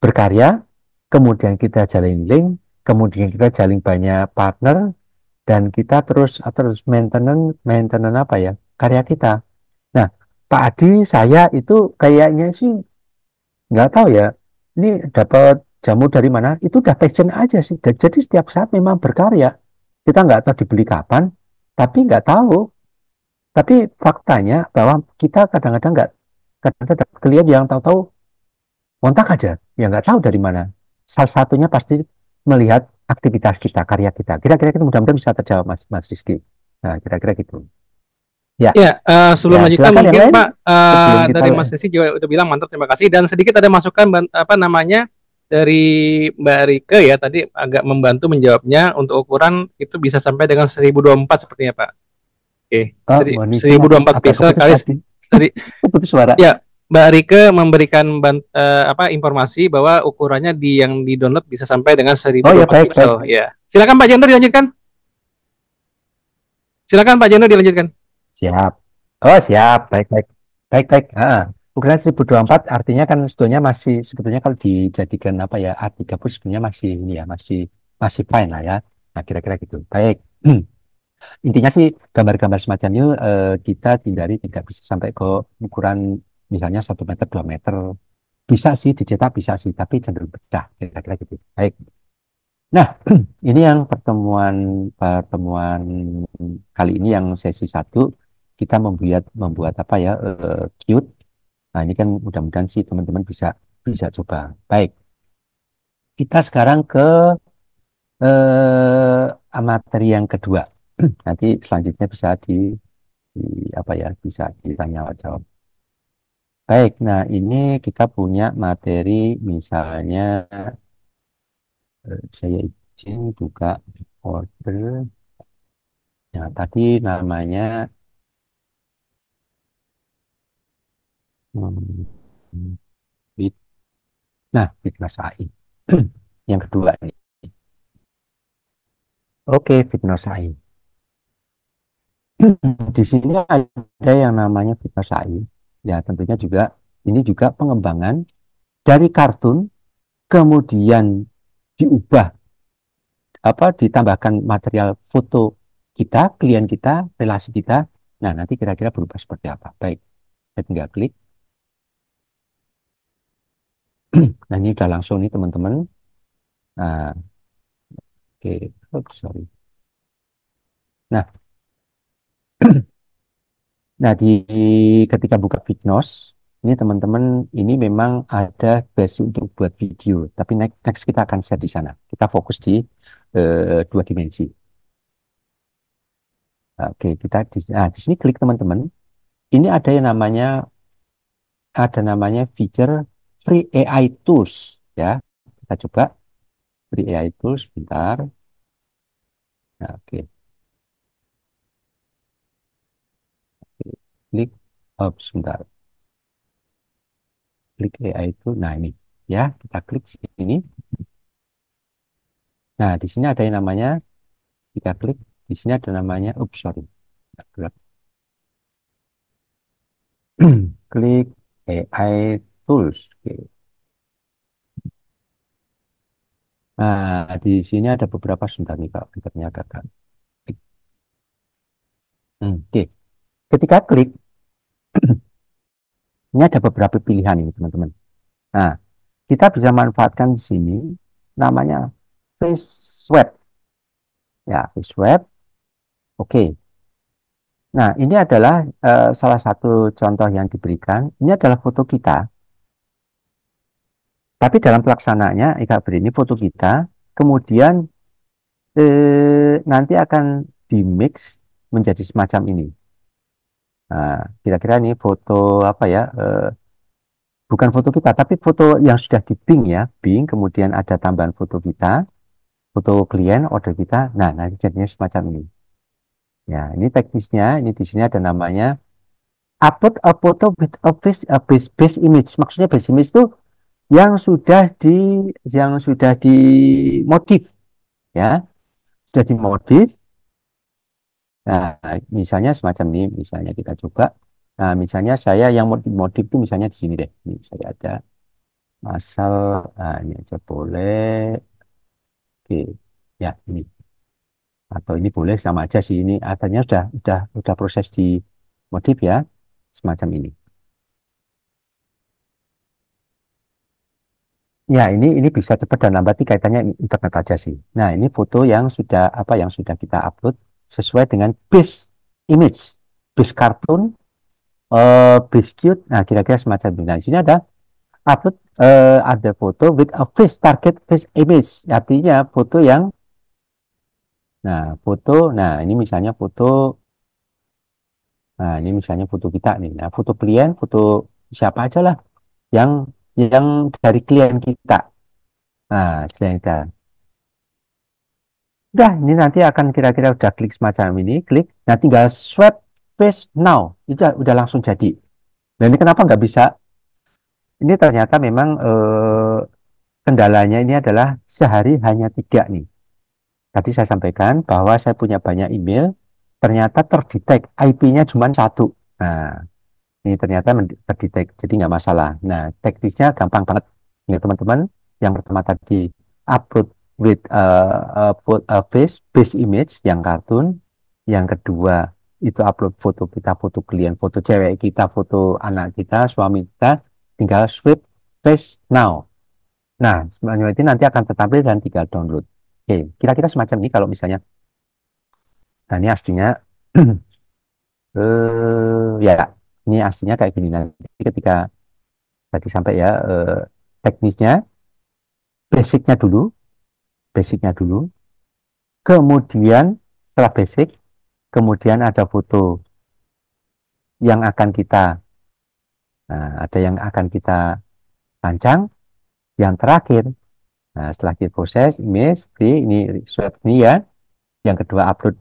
berkarya, kemudian kita jalin link, kemudian kita jalin banyak partner, dan kita terus terus maintenance maintenance apa ya, karya kita. Nah, Pak Adi, saya itu kayaknya sih nggak tahu ya, ini dapat jamu dari mana, itu udah passion aja sih. Jadi setiap saat memang berkarya, kita nggak tahu dibeli kapan, tapi nggak tahu. Tapi faktanya bahwa kita kadang-kadang nggak, kadang-kadang dapat klien yang tahu-tahu kontak aja, ya nggak tahu dari mana. Salah satunya pasti melihat aktivitas kita, karya kita. Kira-kira itu mudah-mudahan bisa terjawab, Mas Rizky. Nah, kira-kira gitu. Ya, Ya, sebelum ya lanjutkan silakan yang mungkin lain Pak, sebelum kita. dari Mas Desi juga udah bilang mantap, terima kasih. Dan sedikit ada masukan apa namanya dari Mbak Rike ya tadi agak membantu menjawabnya untuk ukuran itu bisa sampai dengan 1024 sepertinya Pak. Oke, Oh, jadi mohon izin 1024 agak pixel keputus kali tadi. tadi Keputus suara. ya Mbak Rike memberikan apa informasi bahwa ukurannya yang di download bisa sampai dengan Oh ya, 1024 baik, baik. pixel ya. Silakan Pak Jendro dilanjutkan. Silakan Pak Jendro dilanjutkan. Siap. Oh, siap. Baik, baik. Baik, baik. Ukuran 1024 artinya kan sebetulnya masih, sebetulnya kalau dijadikan apa ya, A3 pun sebenarnya masih ini ya, masih masih fine lah ya. Nah, kira-kira gitu. Baik. Intinya sih gambar-gambar semacam ini kita hindari tidak bisa sampai ke ukuran misalnya 1 meter, 2 meter. Bisa sih dicetak, bisa sih, tapi cenderung pecah. Kira-kira gitu. Baik. Nah, ini yang pertemuan pertemuan kali ini yang sesi satu, kita membuat membuat apa ya, cute. Nah, ini kan mudah-mudahan sih teman-teman bisa bisa coba. Baik, kita sekarang ke materi yang kedua. Nanti selanjutnya bisa apa ya, bisa ditanya jawab. Baik, nah ini kita punya materi misalnya, saya izin buka order. Nah, tadi namanya hmm, Bit. Nah, Fitness AI. Yang kedua nih. Oke, Fitness AI. Di sini ada yang namanya Fitness AI. Ya, tentunya juga ini juga pengembangan dari kartun, kemudian diubah apa, ditambahkan material foto kita, klien kita, relasi kita. Nah, nanti kira-kira berubah seperti apa. Baik, saya tinggal klik. Nah, ini udah langsung nih teman-teman. Nah, oke, sorry. Nah, nah, ketika buka Fitnos, ini teman-teman, ini memang ada basic untuk buat video, tapi next kita akan share di sana. Kita fokus di 2 dimensi. Oke, di sini klik teman-teman. Ini ada namanya feature Free AI Tools, ya. Kita coba Free AI Tools, bentar. Nah, oke, klik, oh, sebentar, klik AI itu. Nah, ini, ya, kita klik sini. Nah, di sini ada yang namanya, kita klik, di sini ada namanya, oops, sorry. Klik AI Tools. Oke. Nah, di sini ada beberapa, sebentar nih Kak, bentarnya agak. Ketika klik, ini ada beberapa pilihan ini teman-teman. Nah, kita bisa manfaatkan di sini namanya face swap. Ya, face swap. Oke. Nah, ini adalah salah satu contoh yang diberikan. Ini adalah foto kita. Tapi dalam pelaksanaannya, Ika ini foto kita, kemudian nanti akan di-mix menjadi semacam ini. Nah, kira-kira ini foto apa ya? Bukan foto kita, tapi foto yang sudah di Bing ya. Bing, kemudian ada tambahan foto kita, foto klien, order kita. Nah, nanti jadinya semacam ini. Ya, ini teknisnya. Ini di sini ada namanya upload a photo with a base image. Maksudnya base image itu yang sudah dimodif ya, sudah dimodif. Nah, misalnya semacam ini, misalnya kita coba. Nah, misalnya saya yang modif itu misalnya di sini deh. Ini saya ada asal, nah, ini aja boleh. Oke, ya ini. Atau ini boleh sama aja sih, ini adanya sudah proses di modif ya, semacam ini. Ya, ini bisa cepat dan lambat nih, kaitannya internet aja sih. Nah, ini foto yang sudah kita upload sesuai dengan base image, base kartun, base cute. Nah, kira-kira semacam itu. Nah, di sini ada foto with a face target face image. Artinya foto yang, nah ini misalnya foto, nah ini misalnya foto kita nih. Nah, foto klien, foto siapa aja lah yang yang dari klien kita. Nah, klien kita. Udah, ini nanti akan kira-kira udah klik semacam ini, klik. Nah, tinggal swipe face now. Itu udah langsung jadi. Nah, ini kenapa nggak bisa? Ini ternyata memang kendalanya ini adalah sehari hanya 3 nih. Tadi saya sampaikan bahwa saya punya banyak email, ternyata terdetek IP-nya cuma 1. Nah, ini ternyata terdetek, jadi nggak masalah. Nah, teknisnya gampang banget. Ya, teman-teman, yang pertama tadi upload with face base image yang kartun. Yang kedua itu upload foto kita, foto klien, foto cewek kita, foto anak kita, suami kita, tinggal swipe face now. Nah, semuanya itu nanti akan tertampil dan tinggal download. Oke, kira-kira semacam ini kalau misalnya. Nah, ini aslinya ya, ini aslinya kayak gini. Nanti ketika tadi sampai ya, teknisnya, basicnya dulu, basicnya dulu. Kemudian setelah basic, kemudian ada foto yang akan kita, ada yang akan kita rancang. Yang terakhir, nah setelah kita proses image, ini swap ini ya. Yang kedua upload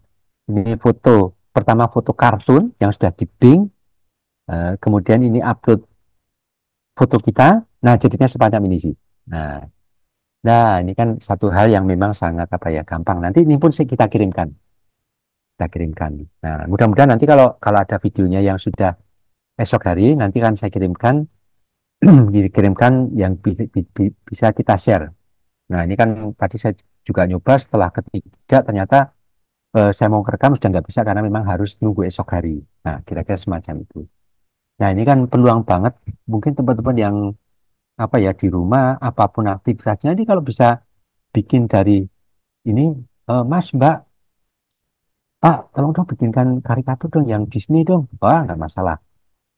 ini foto, pertama foto kartun yang sudah di Bing, kemudian ini upload foto kita. Nah, jadinya semacam ini sih. Nah, ini kan satu hal yang memang sangat apa ya, gampang. Nanti ini pun kita kirimkan. Kita kirimkan. Nah, mudah-mudahan nanti kalau kalau ada videonya yang sudah esok hari, nanti kan saya kirimkan dikirimkan yang bisa kita share. Nah, ini kan tadi saya juga nyoba setelah ketiga ternyata saya mau rekam sudah nggak bisa karena memang harus nunggu esok hari. Nah, kira-kira semacam itu. Nah, ini kan peluang banget. Mungkin teman-teman yang apa ya di rumah, apapun aktivitasnya, ini kalau bisa bikin dari ini, Mas, Mbak, Pak, tolong dong bikinkan karikatur dong yang Disney dong. Wah, nggak masalah.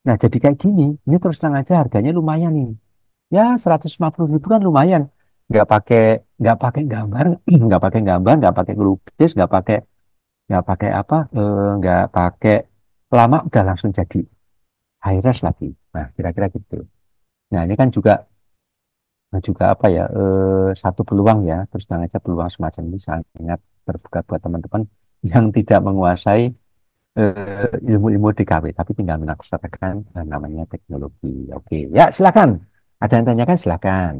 Nah, jadi kayak gini, ini terus terang aja harganya lumayan nih. Ya, 150.000 kan lumayan. Nggak pakai nggak pakai gambar, nggak pakai ngelukis, nggak pakai apa, nggak pakai lama udah langsung jadi high res lagi. Nah, kira-kira gitu. Nah, ini kan juga apa ya, satu peluang ya, terus terang aja peluang semacam ini sangat terbuka buat teman-teman yang tidak menguasai ilmu-ilmu DKW, tapi tinggal melaksanakan namanya teknologi. Oke, ya silakan. Ada yang tanyakan silakan.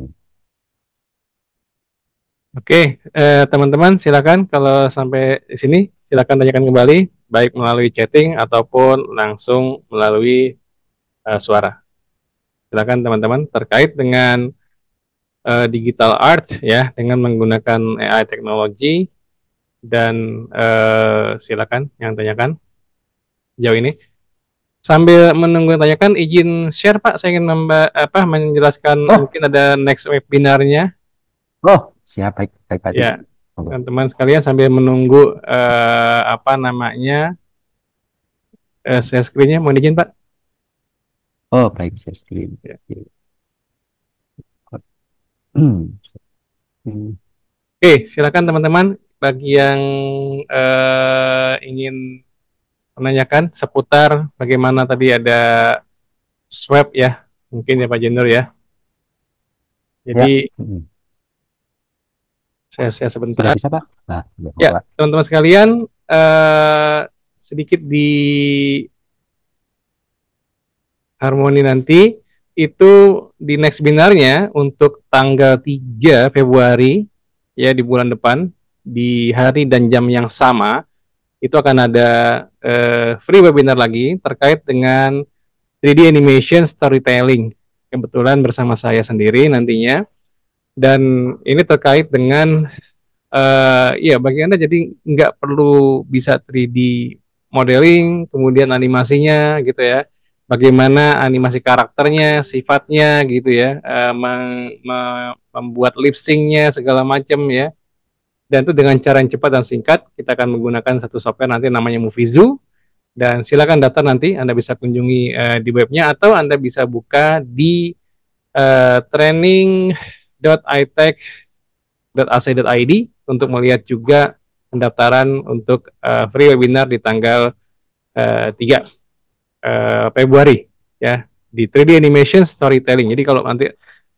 Oke, teman-teman silakan kalau sampai di sini silakan tanyakan kembali baik melalui chatting ataupun langsung melalui suara. Silakan teman-teman terkait dengan digital art ya dengan menggunakan AI teknologi dan silakan yang tanyakan sejauh ini. Sambil menunggu tanyakan, izin share Pak, saya ingin menjelaskan Oh, mungkin ada next webinarnya. oh, siap, baik, baik, Pak Adi. Ya, Monggo. teman-teman sekalian sambil menunggu apa namanya share screen-nya, mohon izin Pak. Oh, baik, share screen. Ya. Hmm. Hmm. Oke, silakan teman-teman bagi yang ingin menanyakan seputar bagaimana tadi ada swab ya, mungkin ya Pak Jenur ya. Ya, Jadi hmm. saya Sudah sebentar. bisa, Pak? Nah, ya, Ya, monggo, Pak. teman-teman sekalian, sedikit di Harmoni nanti itu di next binarnya untuk tanggal 3 Februari ya di bulan depan di hari dan jam yang sama itu akan ada free webinar lagi terkait dengan 3D animation storytelling. Kebetulan bersama saya sendiri nantinya dan ini terkait dengan ya bagi Anda jadi nggak perlu bisa 3D modeling, kemudian animasinya gitu ya. Bagaimana animasi karakternya, sifatnya gitu ya, membuat lip syncnya segala macam ya. Dan itu dengan cara yang cepat dan singkat, kita akan menggunakan satu software nanti namanya Moviezoo. Dan silakan daftar nanti, Anda bisa kunjungi di webnya atau Anda bisa buka di training.itech.ac.id untuk melihat juga pendaftaran untuk free webinar di tanggal 3 Februari ya di 3D Animation Storytelling. Jadi kalau nanti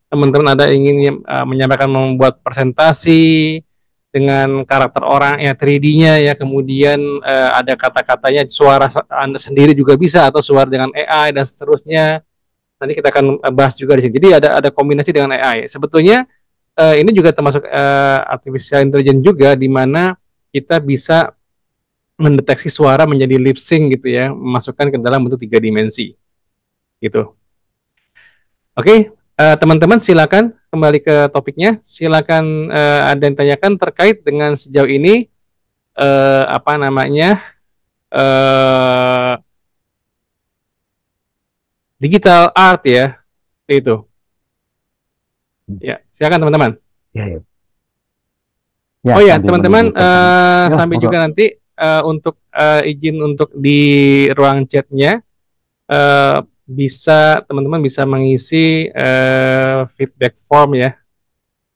teman-teman ada ingin menyampaikan membuat presentasi dengan karakter orang ya 3D-nya ya kemudian ada kata-katanya suara Anda sendiri juga bisa atau suara dengan AI dan seterusnya. Nanti kita akan bahas juga di sini. Jadi ada kombinasi dengan AI. Sebetulnya ini juga termasuk artificial intelligence juga di mana kita bisa mendeteksi suara menjadi lip sync gitu ya, memasukkan ke dalam bentuk 3 dimensi gitu. Oke, teman-teman silakan kembali ke topiknya. Silakan ada yang tanyakan terkait dengan sejauh ini apa namanya uh, digital art ya, itu. Ya, silakan teman-teman. Ya, ya. Ya, Oh ya, sambil teman-teman menunggu pertanyaan. Yo, sampai monggo. juga nanti untuk izin untuk di ruang chatnya bisa teman-teman bisa mengisi feedback form ya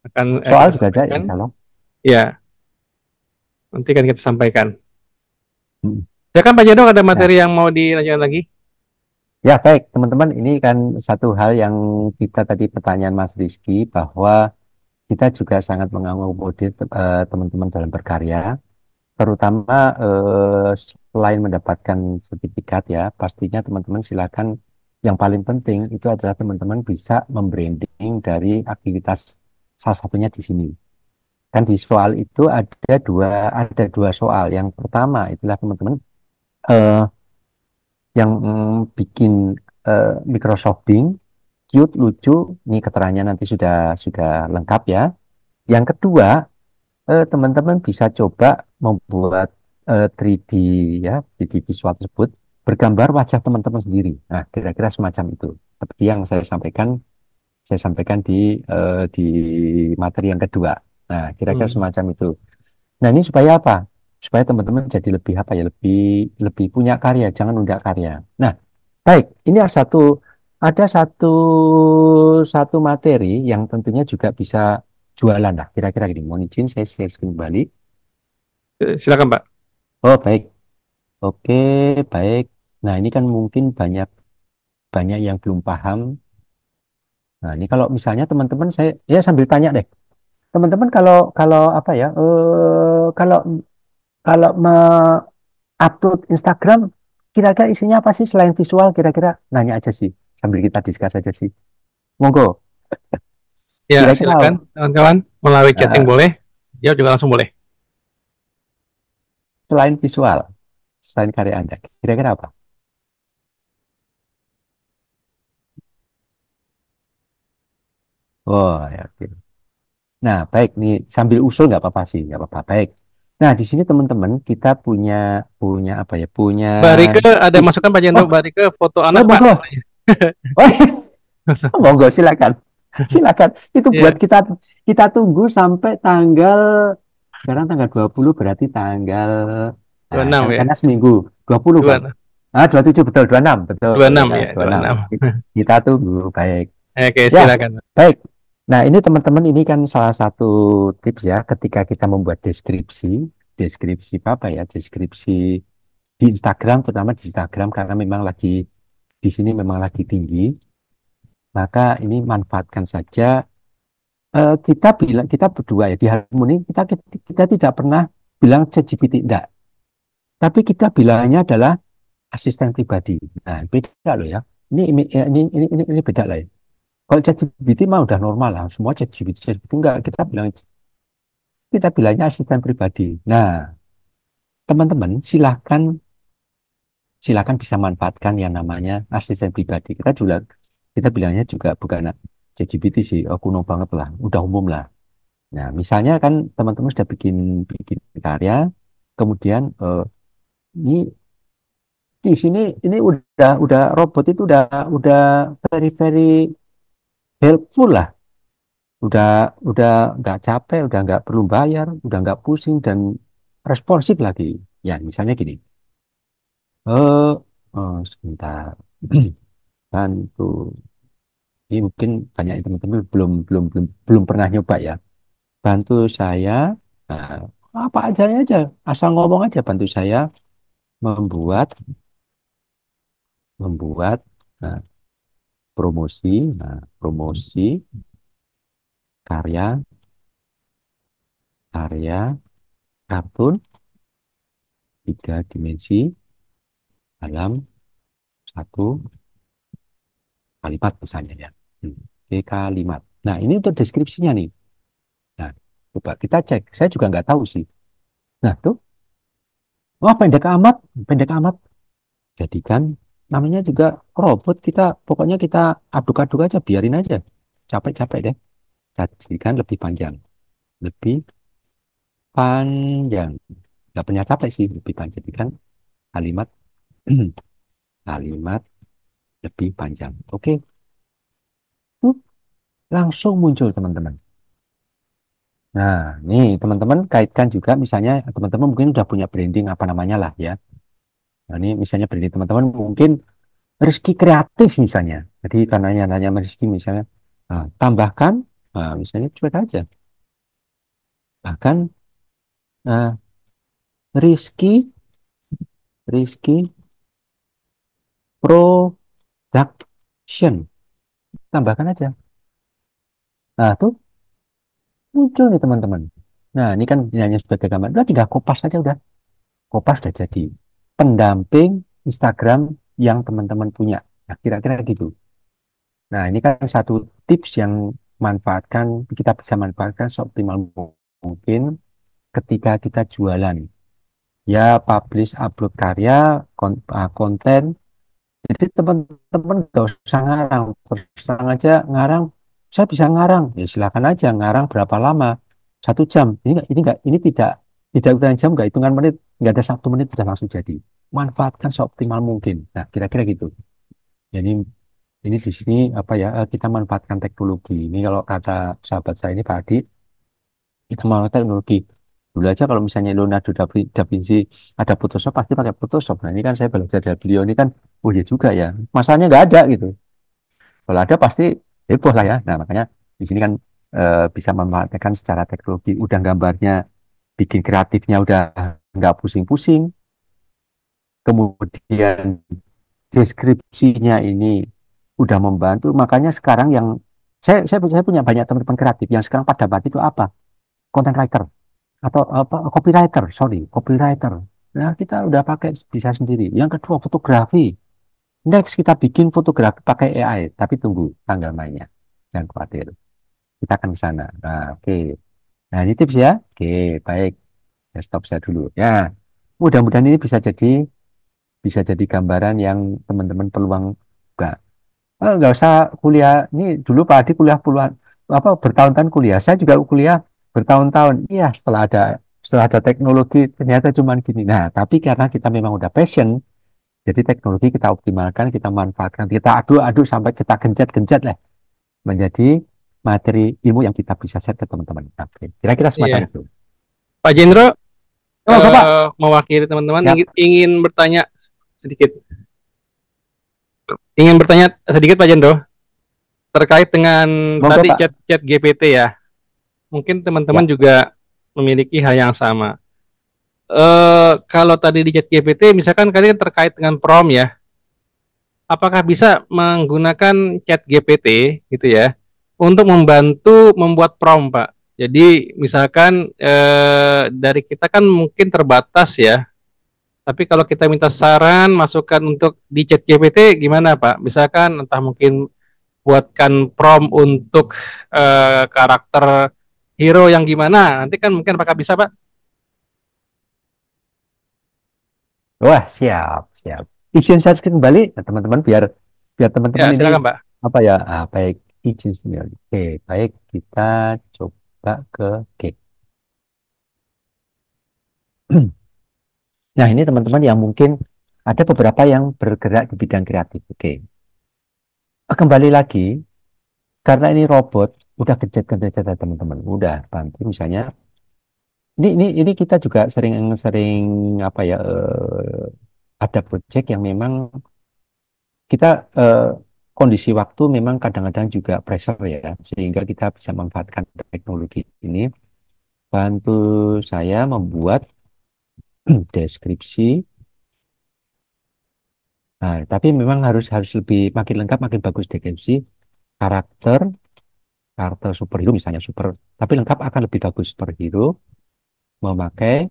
akan Soal kita juga ada, sampaikan insya Allah. ya nanti kan kita sampaikan. Hmm. Ya kan Pak Jadong ada Ya, materi yang mau dilanjutkan lagi? ya baik, teman-teman. Ini kan satu hal yang kita tadi pertanyaan Mas Rizky bahwa kita juga sangat mengakomodir teman-teman dalam berkarya, terutama selain mendapatkan sertifikat ya, pastinya teman-teman silakan yang paling penting itu adalah teman-teman bisa membranding dari aktivitas salah satunya di sini. Kan di soal itu ada dua soal. Yang pertama itulah teman-teman eh, yang bikin Microsoft Bing cute, lucu, ini keterangannya nanti sudah lengkap ya. Yang kedua, teman-teman bisa coba membuat 3D ya, 3D visual tersebut bergambar wajah teman-teman sendiri. Nah, kira-kira semacam itu. Seperti yang saya sampaikan di materi yang kedua. Nah, kira-kira Hmm. semacam itu. Nah, ini supaya apa? Supaya teman-teman jadi lebih apa ya, lebih lebih punya karya, jangan nunda karya. Nah, baik, ini ada satu satu materi yang tentunya juga bisa jualan lah. Kira-kira gini, mohon izin saya share screen kembali. Silakan Pak. Oh, baik. Oke, baik. Nah, ini kan mungkin banyak banyak yang belum paham. Nah, ini kalau misalnya teman-teman saya ya sambil tanya deh. Teman-teman kalau kalau apa ya? Kalau kalau upload Instagram, kira-kira isinya apa sih selain visual? Kira-kira nanya aja sih, sambil kita discuss aja sih. Monggo, Ya, kira-kira silakan kawan-kawan melalui chatting eh, boleh. Jawab juga langsung boleh. selain visual, selain karya Anda, kira-kira apa? Oh, ya, oke. Nah, baik, nih sambil usul nggak apa-apa sih, nggak apa-apa. Baik. Nah, di sini teman-teman kita punya punya apa ya? Punya Mbak Rike ada tips. masukan Pak Jendro, Oh, Mbak Rike foto ya anak Pak. monggo. Oh, monggo silakan. Silakan. Itu buat Iya, kita kita tunggu sampai tanggal sekarang tanggal 20 berarti tanggal enam ya, karena seminggu 20 kan. 26, 27 betul 26 betul 26 ya ya, 26. 26. Kita tunggu baik. Oke, Ya, silakan. baik. Nah, ini teman-teman ini kan salah satu tips ya ketika kita membuat deskripsi, deskripsi apa ya? Deskripsi di Instagram terutama di Instagram karena memang lagi di sini memang lagi tinggi, maka ini manfaatkan saja. Kita bilang kita berdua ya di Harmoni kita tidak pernah bilang ChatGPT enggak, tapi kita bilangnya adalah asisten pribadi. Nah, beda loh ya. Ini beda lah ya. Kalau ChatGPT mah udah normal lah, semua ChatGPT enggak, kita bilangnya asisten pribadi. Nah, teman-teman silahkan silakan bisa manfaatkan yang namanya asisten pribadi. Kita bilangnya juga bukan ChatGPT sih, kuno banget lah, udah umum lah. Nah, misalnya kan teman-teman sudah bikin bikin karya, kemudian ini di sini ini udah robot itu udah very very helpful lah. Udah nggak capek, udah nggak perlu bayar, udah nggak pusing dan responsif lagi. Ya, misalnya gini. Eh, sebentar. Bantu. Ini mungkin banyak teman-teman belum pernah nyoba ya. Bantu saya, nah, apa aja, asal ngomong aja bantu saya membuat membuat nah, promosi, promosi karya karya kartun 3 dimensi dalam satu kalimat misalnya ya. Kalimat. Nah, ini untuk deskripsinya nih. Nah, coba kita cek. Saya juga nggak tahu sih. Nah, tuh, wah pendek amat. Jadi kan namanya juga robot kita, pokoknya kita aduk-aduk aja, biarin aja. Capek-capek deh. Jadikan lebih panjang. Lebih panjang. Nggak pernah capek sih, lebih panjang. Jadikan kalimat kalimat lebih panjang. Oke, langsung muncul teman-teman. Nah, nih teman-teman kaitkan juga misalnya teman-teman mungkin udah punya branding apa namanya lah ya. Nah, ini misalnya branding teman-teman mungkin Rizky kreatif misalnya. Jadi karena yang nanya Rizky misalnya, tambahkan, misalnya cuek aja. Bahkan uh, Rizky, Rizky production, tambahkan aja. Nah, tuh muncul nih teman-teman. Nah, ini kan hanya sebagai gambar. Udah tinggal kopas aja udah. Kopas udah jadi pendamping Instagram yang teman-teman punya. Nah, kira-kira gitu. Nah, ini kan satu tips yang kita bisa manfaatkan seoptimal mungkin ketika kita jualan. Ya, publish, upload karya, konten. Jadi teman-teman nggak usah ngarang. Terus terang aja ngarang, saya bisa ngarang. Ya silakan aja ngarang berapa lama. 1 jam. Ini tidak hitungan jam, nggak hitungan menit, nggak ada 1 menit sudah langsung jadi. Manfaatkan seoptimal mungkin. Nah, kira-kira gitu. Jadi ini di sini apa ya kita manfaatkan teknologi. Ini kalau kata sahabat saya ini Pak Adi, kita manfaatkan teknologi. Dulu aja kalau misalnya Leonardo da Vinci ada Photoshop pasti pakai Photoshop. Nah ini kan saya belajar dari beliau ini kan, oh ya juga ya. Masanya nggak ada gitu. Kalau ada pasti heboh lah ya. Nah makanya di sini kan bisa memanfaatkan secara teknologi. Udah gambarnya, bikin kreatifnya udah nggak pusing-pusing. Kemudian deskripsinya ini udah membantu. Makanya sekarang yang saya punya banyak teman-teman kreatif yang sekarang pada banget itu apa? Content writer atau apa copywriter, sorry, copywriter. Nah, kita udah pakai bisa sendiri. Yang kedua, fotografi. Next kita bikin fotografi pakai AI, tapi tunggu tanggal mainnya. Jangan khawatir. Kita akan ke sana. Nah, oke. Nah, ini tips ya. Oke, baik. Saya stop saya dulu. Ya, mudah-mudahan ini bisa jadi gambaran yang teman-teman peluang enggak. Nggak usah kuliah. Ini dulu Pak Adi kuliah puluhan apa bertahun-tahun kuliah. Saya juga kuliah bertahun-tahun. Iya, setelah ada setelah ada teknologi ternyata cuman gini. Nah, tapi karena kita memang udah passion, jadi teknologi kita optimalkan, kita manfaatkan, kita adu-adu sampai kita genjat-genjat lah menjadi materi ilmu yang kita bisa share ke teman-teman. Oke, kira-kira semacam Iya. itu. Pak Jendro, Oh, Bapak. mewakili teman-teman Ya, ingin bertanya sedikit. Ingin bertanya sedikit Pak Jendro terkait dengan monggo tadi Pak. chat GPT ya. Mungkin teman-teman Ya, juga memiliki hal yang sama. Kalau tadi di chat GPT misalkan kalian terkait dengan prompt ya, apakah bisa menggunakan chat GPT gitu ya untuk membantu membuat prompt, Pak? Jadi misalkan dari kita kan mungkin terbatas ya, tapi kalau kita minta saran, masukan untuk di chat GPT gimana, Pak? Misalkan entah mungkin buatkan prompt untuk karakter hero yang gimana, nanti kan mungkin apakah bisa, Pak? wah siap, siap. Izin saya kembali, nah, teman-teman, biar biar teman-teman Ya, ini silakan, Pak. apa ya? Baik, izin sendiri. Oke, baik, kita coba ke oke. Nah, ini teman-teman yang mungkin ada beberapa yang bergerak di bidang kreatif. Oke. Kembali lagi, karena ini robot, udah kejat-kejat ya, teman-teman. Udah bantu misalnya. Ini kita juga sering-sering apa ya? Ada proyek yang memang kita kondisi waktu memang kadang-kadang juga pressure ya, sehingga kita bisa memanfaatkan teknologi ini. Bantu saya membuat deskripsi. Nah, tapi memang harus harus lebih makin lengkap, makin bagus deskripsi karakter karakter superhero misalnya super, tapi lengkap akan lebih bagus superhero memakai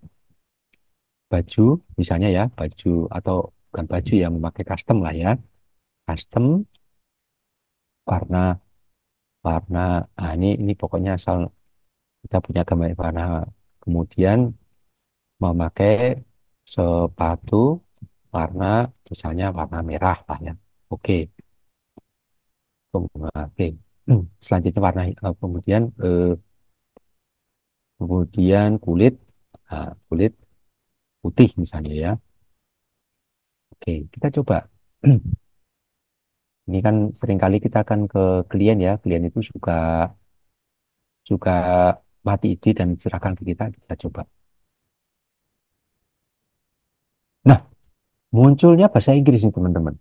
baju misalnya ya, baju atau bukan baju yang memakai custom lah ya, custom warna warna ini pokoknya asal kita punya gambar warna, kemudian memakai sepatu warna misalnya warna merah lah ya. Oke, oke. Selanjutnya warna kemudian kulit kulit putih misalnya ya. Oke, kita coba. Ini kan seringkali kita akan ke klien ya, klien itu suka suka mati ide dan serahkan ke kita coba. Nah, munculnya bahasa Inggris nih teman-teman.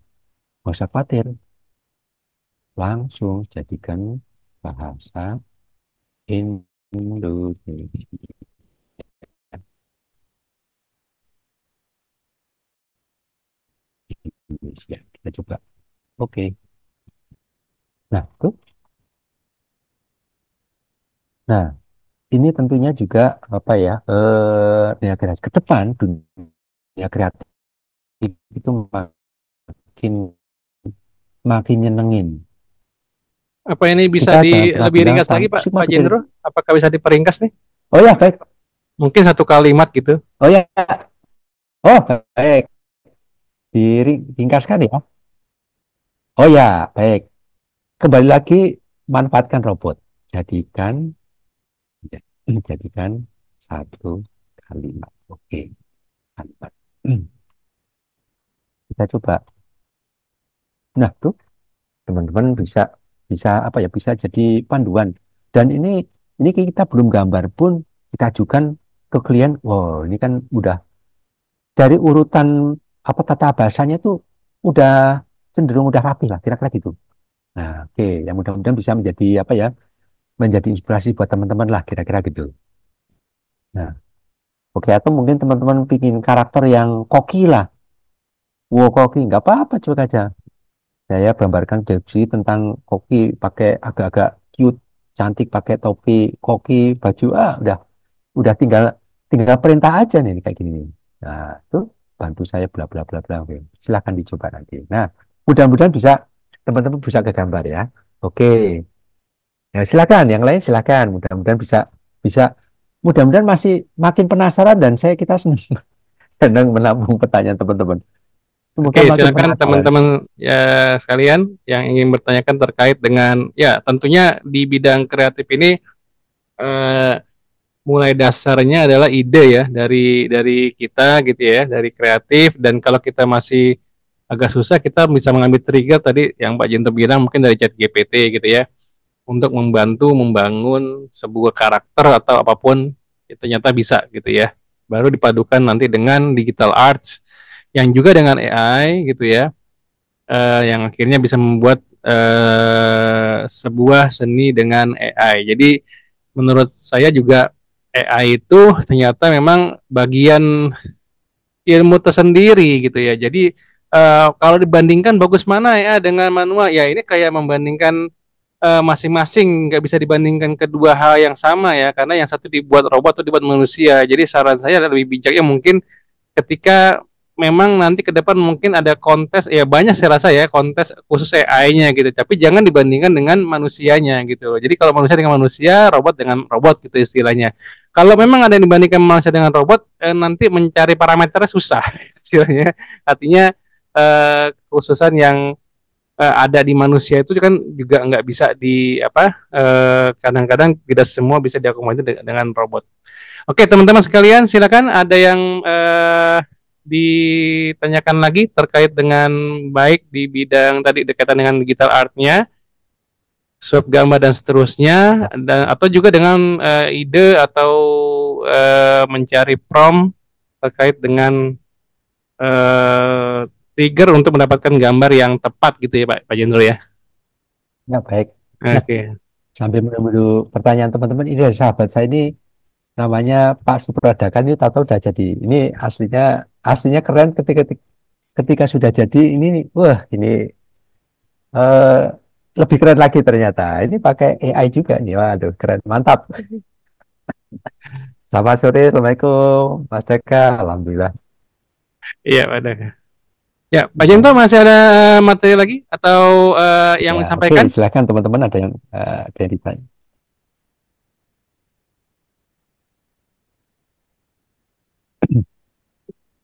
Nggak usah khawatir, langsung jadikan bahasa Indonesia. Indonesia. Kita coba. Oke. Nah, tuh. Nah, ini tentunya juga apa ya? Dunia kreatif ke depan, dunia kreatif itu makin makin nyenengin. Apa ini bisa Kita jangan pernah lebih bilang ringkas lagi, Pak, musik mah Pak bikin. Jendro? Apakah bisa diperingkas nih? Oh ya, baik. Mungkin satu kalimat gitu. Oh ya. Oh, baik. Diringkaskan ya. Oh ya, baik. Kembali lagi manfaatkan robot. Jadikan jadikan satu kalimat. Oke, kalimat. Kita coba. Nah, tuh teman-teman bisa bisa apa ya? Bisa jadi panduan. Dan ini kita belum gambar pun kita ajukan ke klien. Wow, ini kan udah dari urutan apa tata bahasanya tuh udah cenderung udah rapi lah, kira-kira gitu. Nah, oke, yang mudah-mudahan bisa menjadi apa ya, menjadi inspirasi buat teman-teman lah, kira-kira gitu. Nah, oke, atau mungkin teman-teman bikin karakter yang koki lah. Wow, koki, nggak apa-apa, coba aja. Saya gambarkan deskripsi tentang koki, pakai agak-agak cute, cantik, pakai topi koki, baju, udah tinggal tinggal perintah aja nih, kayak gini nih. Nah, tuh bantu saya bla bla bla bla. Oke, silahkan dicoba nanti. Nah, mudah-mudahan bisa teman-teman bisa ke gambar ya. Oke. Ya, silakan, yang lain silakan. Mudah-mudahan bisa bisa mudah-mudahan masih makin penasaran dan kita senang, senang menampung pertanyaan teman-teman. Oke, Semoga makin silakan penasaran. teman-teman ya sekalian yang ingin bertanyakan terkait dengan ya tentunya di bidang kreatif ini eh, mulai dasarnya adalah ide ya dari kita gitu ya, dari kreatif. Dan kalau kita masih agak susah, kita bisa mengambil trigger tadi yang Pak Jento bilang, mungkin dari chat GPT gitu ya, untuk membantu membangun sebuah karakter atau apapun, itu ternyata bisa gitu ya. Baru dipadukan nanti dengan digital arts yang juga dengan AI gitu ya, yang akhirnya bisa membuat sebuah seni dengan AI. Jadi menurut saya juga AI itu ternyata memang bagian ilmu tersendiri gitu ya. Jadi kalau dibandingkan bagus mana ya dengan manual, ya ini kayak membandingkan masing-masing, nggak bisa dibandingkan kedua hal yang sama ya, karena yang satu dibuat robot atau dibuat manusia. Jadi saran saya lebih bijaknya mungkin ketika memang nanti ke depan mungkin ada kontes, ya banyak saya rasa ya kontes khusus AI-nya gitu, tapi jangan dibandingkan dengan manusianya gitu. Jadi kalau manusia dengan manusia, robot dengan robot gitu istilahnya. Kalau memang ada yang dibandingkan manusia dengan robot, nanti mencari parameternya susah istilahnya. Artinya khususan yang ada di manusia itu kan juga nggak bisa di apa, kadang-kadang tidak semua bisa diakomodir dengan robot. Oke, teman-teman sekalian, silakan ada yang ditanyakan lagi terkait dengan baik di bidang tadi dekatan dengan digital artnya, swap gambar dan seterusnya, Ya, dan atau juga dengan ide atau mencari prompt terkait dengan eh, trigger untuk mendapatkan gambar yang tepat gitu ya Pak Jendro ya. ya baik. Nah, Oke. sambil menunggu pertanyaan teman-teman, ini dari sahabat saya ini namanya Pak Supradakan, itu tahu udah jadi. Ini aslinya aslinya keren ketika ketika sudah jadi ini, wah ini eh, lebih keren lagi ternyata. Ini pakai AI juga nih, waduh keren, mantap. Selamat sore, Assalamualaikum, Mas Deka, Alhamdulillah. Iya, ada. Ya, Pak Jendro Ya, masih ada materi lagi atau yang ya, oke, disampaikan? silakan teman-teman ada yang ditanya.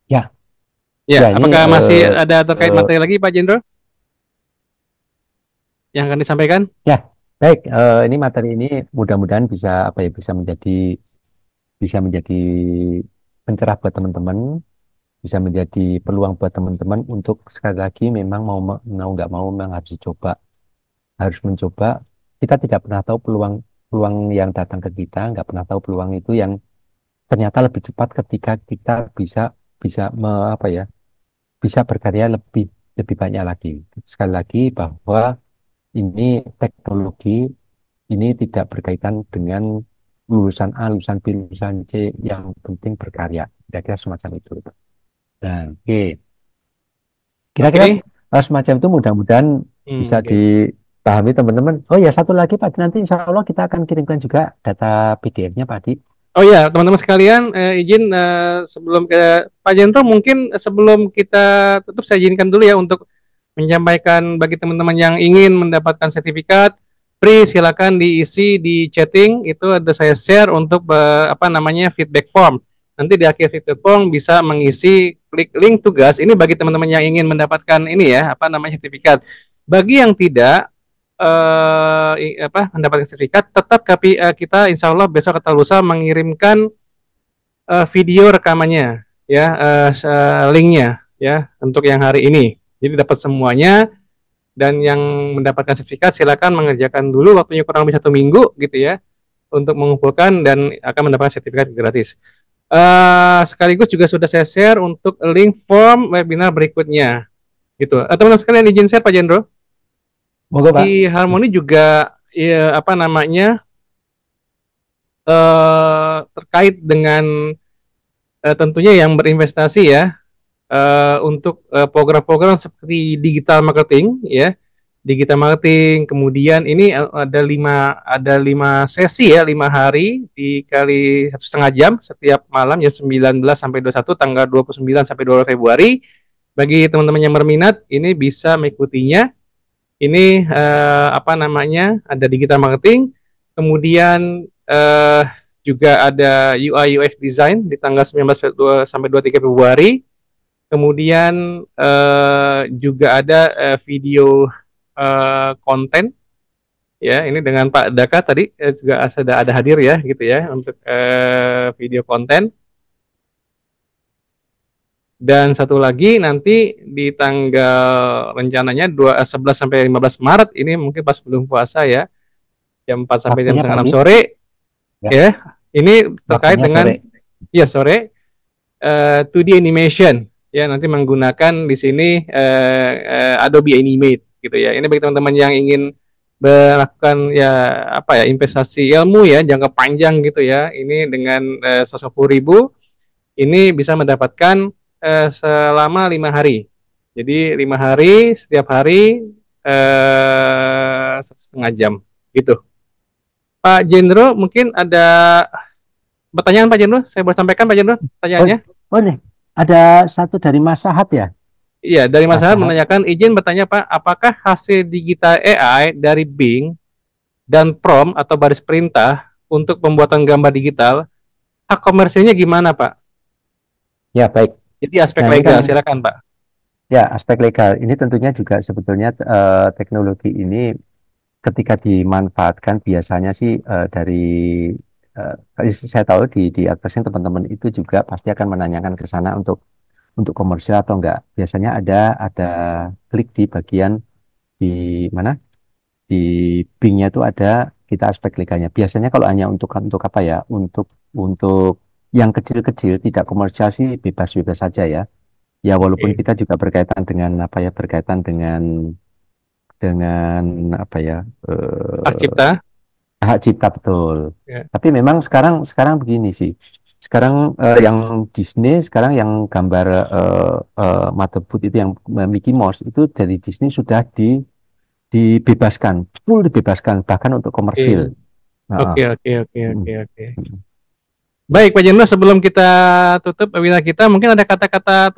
Ya, Ya, ya ini apakah masih ada terkait materi lagi Pak Jendro yang akan disampaikan? ya baik, ini materi ini mudah-mudahan bisa apa ya, bisa menjadi pencerah buat teman-teman, bisa menjadi peluang buat teman-teman untuk sekali lagi memang mau nggak mau memang harus mencoba. Kita tidak pernah tahu peluang peluang yang datang ke kita, nggak pernah tahu peluang itu yang ternyata lebih cepat ketika kita bisa bisa apa ya, bisa berkarya lebih lebih banyak lagi. Sekali lagi bahwa ini teknologi ini tidak berkaitan dengan lulusan A, lulusan B, lulusan C, yang penting berkarya. Kira-kira semacam itu. Dan oke, kira-kira Oke. semacam itu mudah-mudahan bisa Oke. dipahami teman-teman. Oh ya, satu lagi Pak, nanti insya Allah kita akan kirimkan juga data PDF-nya Pak Di. Oh ya, teman-teman sekalian, izin sebelum ke Pak Jendro, mungkin sebelum kita tutup saya izinkan dulu ya untuk menyampaikan bagi teman-teman yang ingin mendapatkan sertifikat free, silakan diisi di chatting, itu ada saya share untuk apa namanya feedback form. Nanti di akhir feedback form bisa mengisi klik link tugas. Ini bagi teman-teman yang ingin mendapatkan ini ya, apa namanya sertifikat. Bagi yang tidak apa mendapatkan sertifikat, tetap kita insya Allah besok atau lusa mengirimkan video rekamannya ya, linknya ya untuk yang hari ini. Jadi dapat semuanya, dan yang mendapatkan sertifikat silakan mengerjakan dulu, waktunya kurang lebih 1 minggu gitu ya untuk mengumpulkan dan akan mendapatkan sertifikat gratis. Sekaligus juga sudah saya share untuk link form webinar berikutnya gitu. Teman-teman sekalian izin share Pak Jendro. Moga Pak. Di Harmoni juga ya, apa namanya terkait dengan tentunya yang berinvestasi ya, untuk program-program seperti digital marketing ya, digital marketing. Kemudian ini ada lima sesi ya, 5 hari dikali 1,5 jam setiap malam ya, 19 sampai 21, tanggal 29 sampai 20 Februari. Bagi teman-teman yang berminat ini bisa mengikutinya. Ini apa namanya, ada digital marketing, kemudian juga ada UI UX design di tanggal 19 sampai 23 Februari. Kemudian juga ada video konten ya. Ini dengan Pak Daka tadi juga sudah ada hadir ya, gitu ya, untuk video konten. Dan satu lagi nanti di tanggal rencananya 11 sampai 15 Maret ini mungkin pas belum puasa ya, jam 4 sampai jam Waktunya setengah 6 pagi, sore ya. ya. Ini terkait Waktunya dengan sore. ya sore 2D animation ya, nanti menggunakan di sini Adobe Animate gitu ya. Ini bagi teman-teman yang ingin melakukan ya apa ya, investasi ilmu ya jangka panjang gitu ya. Ini dengan 110.000 ini bisa mendapatkan selama 5 hari. Jadi 5 hari, setiap hari 1,5 jam gitu. Pak Jendro mungkin ada pertanyaan Pak Jendro, saya boleh sampaikan Pak Jendro Oh, pertanyaannya. oh nih, ada satu dari Mas Sahat ya. Iya, dari Mas Mas Ahad Sahat. menanyakan izin bertanya Pak, apakah hasil digital AI dari Bing dan prompt atau baris perintah untuk pembuatan gambar digital, hak komersilnya gimana Pak? Ya, baik. Jadi aspek Nah, ini kan legal, silakan Pak. ya aspek legal. Ini tentunya juga sebetulnya teknologi ini ketika dimanfaatkan biasanya sih dari saya tahu di advertising teman-teman itu juga pasti akan menanyakan ke sana untuk komersial atau enggak. Biasanya ada klik di bagian di mana di Bing-nya itu ada kita aspek legalnya. Biasanya kalau hanya untuk apa ya? Untuk yang kecil-kecil tidak komersial sih bebas-bebas saja ya. Ya walaupun Oke. kita juga berkaitan dengan apa ya? Berkaitan dengan apa ya? Hak cipta. Hak cipta betul. Ya. Tapi memang sekarang sekarang begini sih. Sekarang yang Disney sekarang yang gambar Motherboard itu yang Mickey Mouse itu dari Disney sudah dibebaskan, full dibebaskan bahkan untuk komersil. Oke, Nah, oke, oke, oke, mm, oke, oke. mm, ya. Baik Pak Jendro, sebelum kita tutup webinar kita, mungkin ada kata-kata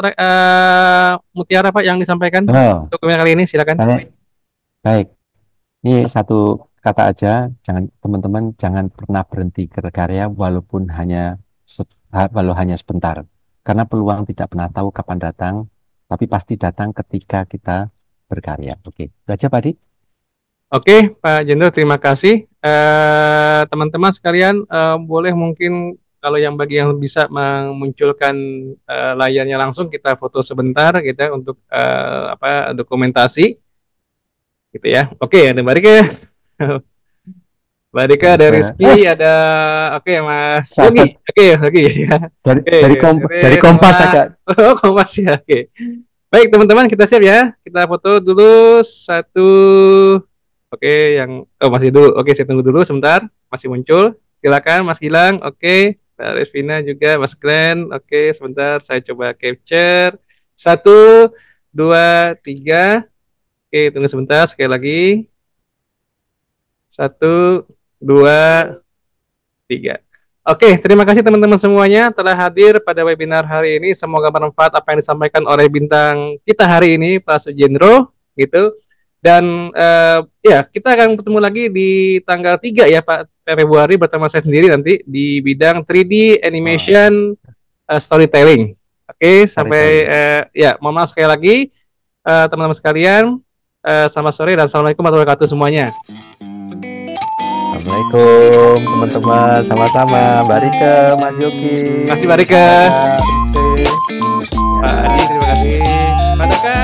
mutiara Pak yang disampaikan Oh, untuk webinar kali ini, silakan. baik, baik. Ini satu kata aja, jangan teman-teman jangan pernah berhenti berkarya walau hanya sebentar. Karena peluang tidak pernah tahu kapan datang, tapi pasti datang ketika kita berkarya. Oke, itu aja Pak Di. Oke, Pak Jendro, terima kasih. Teman-teman sekalian, boleh mungkin kalau yang bagi yang bisa memunculkan layarnya langsung, kita foto sebentar gitu ya, untuk apa dokumentasi gitu ya. Oke, ada Mbak Rika, Mbak Rika, ada Baik. Rizky, ada Yes, oke Mas Yogi, catat oke Yogi ya. dari Oke, dari Kompas sama agak. oh Kompas ya, oke. Baik teman-teman, kita siap ya. Kita foto dulu satu. Oke, yang masih dulu. Oke, saya tunggu dulu sebentar. Masih muncul. Silakan Mas Gilang. Oke, Mbak Revina juga, Mas Glenn. Oke, sebentar saya coba capture. Satu, dua, tiga. Oke, tunggu sebentar. Sekali lagi. Satu, dua, tiga. Oke, terima kasih teman-teman semuanya telah hadir pada webinar hari ini. Semoga bermanfaat apa yang disampaikan oleh bintang kita hari ini, Pak Sujendro, gitu. Dan ya, kita akan bertemu lagi di tanggal 3 ya, Pak Februari bersama saya sendiri nanti di bidang 3D Wah, animation storytelling. Oke, sampai storytelling. ya, mohon maaf sekali lagi teman-teman sekalian. Selamat sore dan assalamualaikum warahmatullahi wabarakatuh semuanya. Assalamualaikum teman-teman, sama-sama Mbak Rika, Mas Yogi, Terima kasih, Mbak Pak Rika. Daka, Rizky. Pak Ya. Adi, terima kasih. Pak Daka.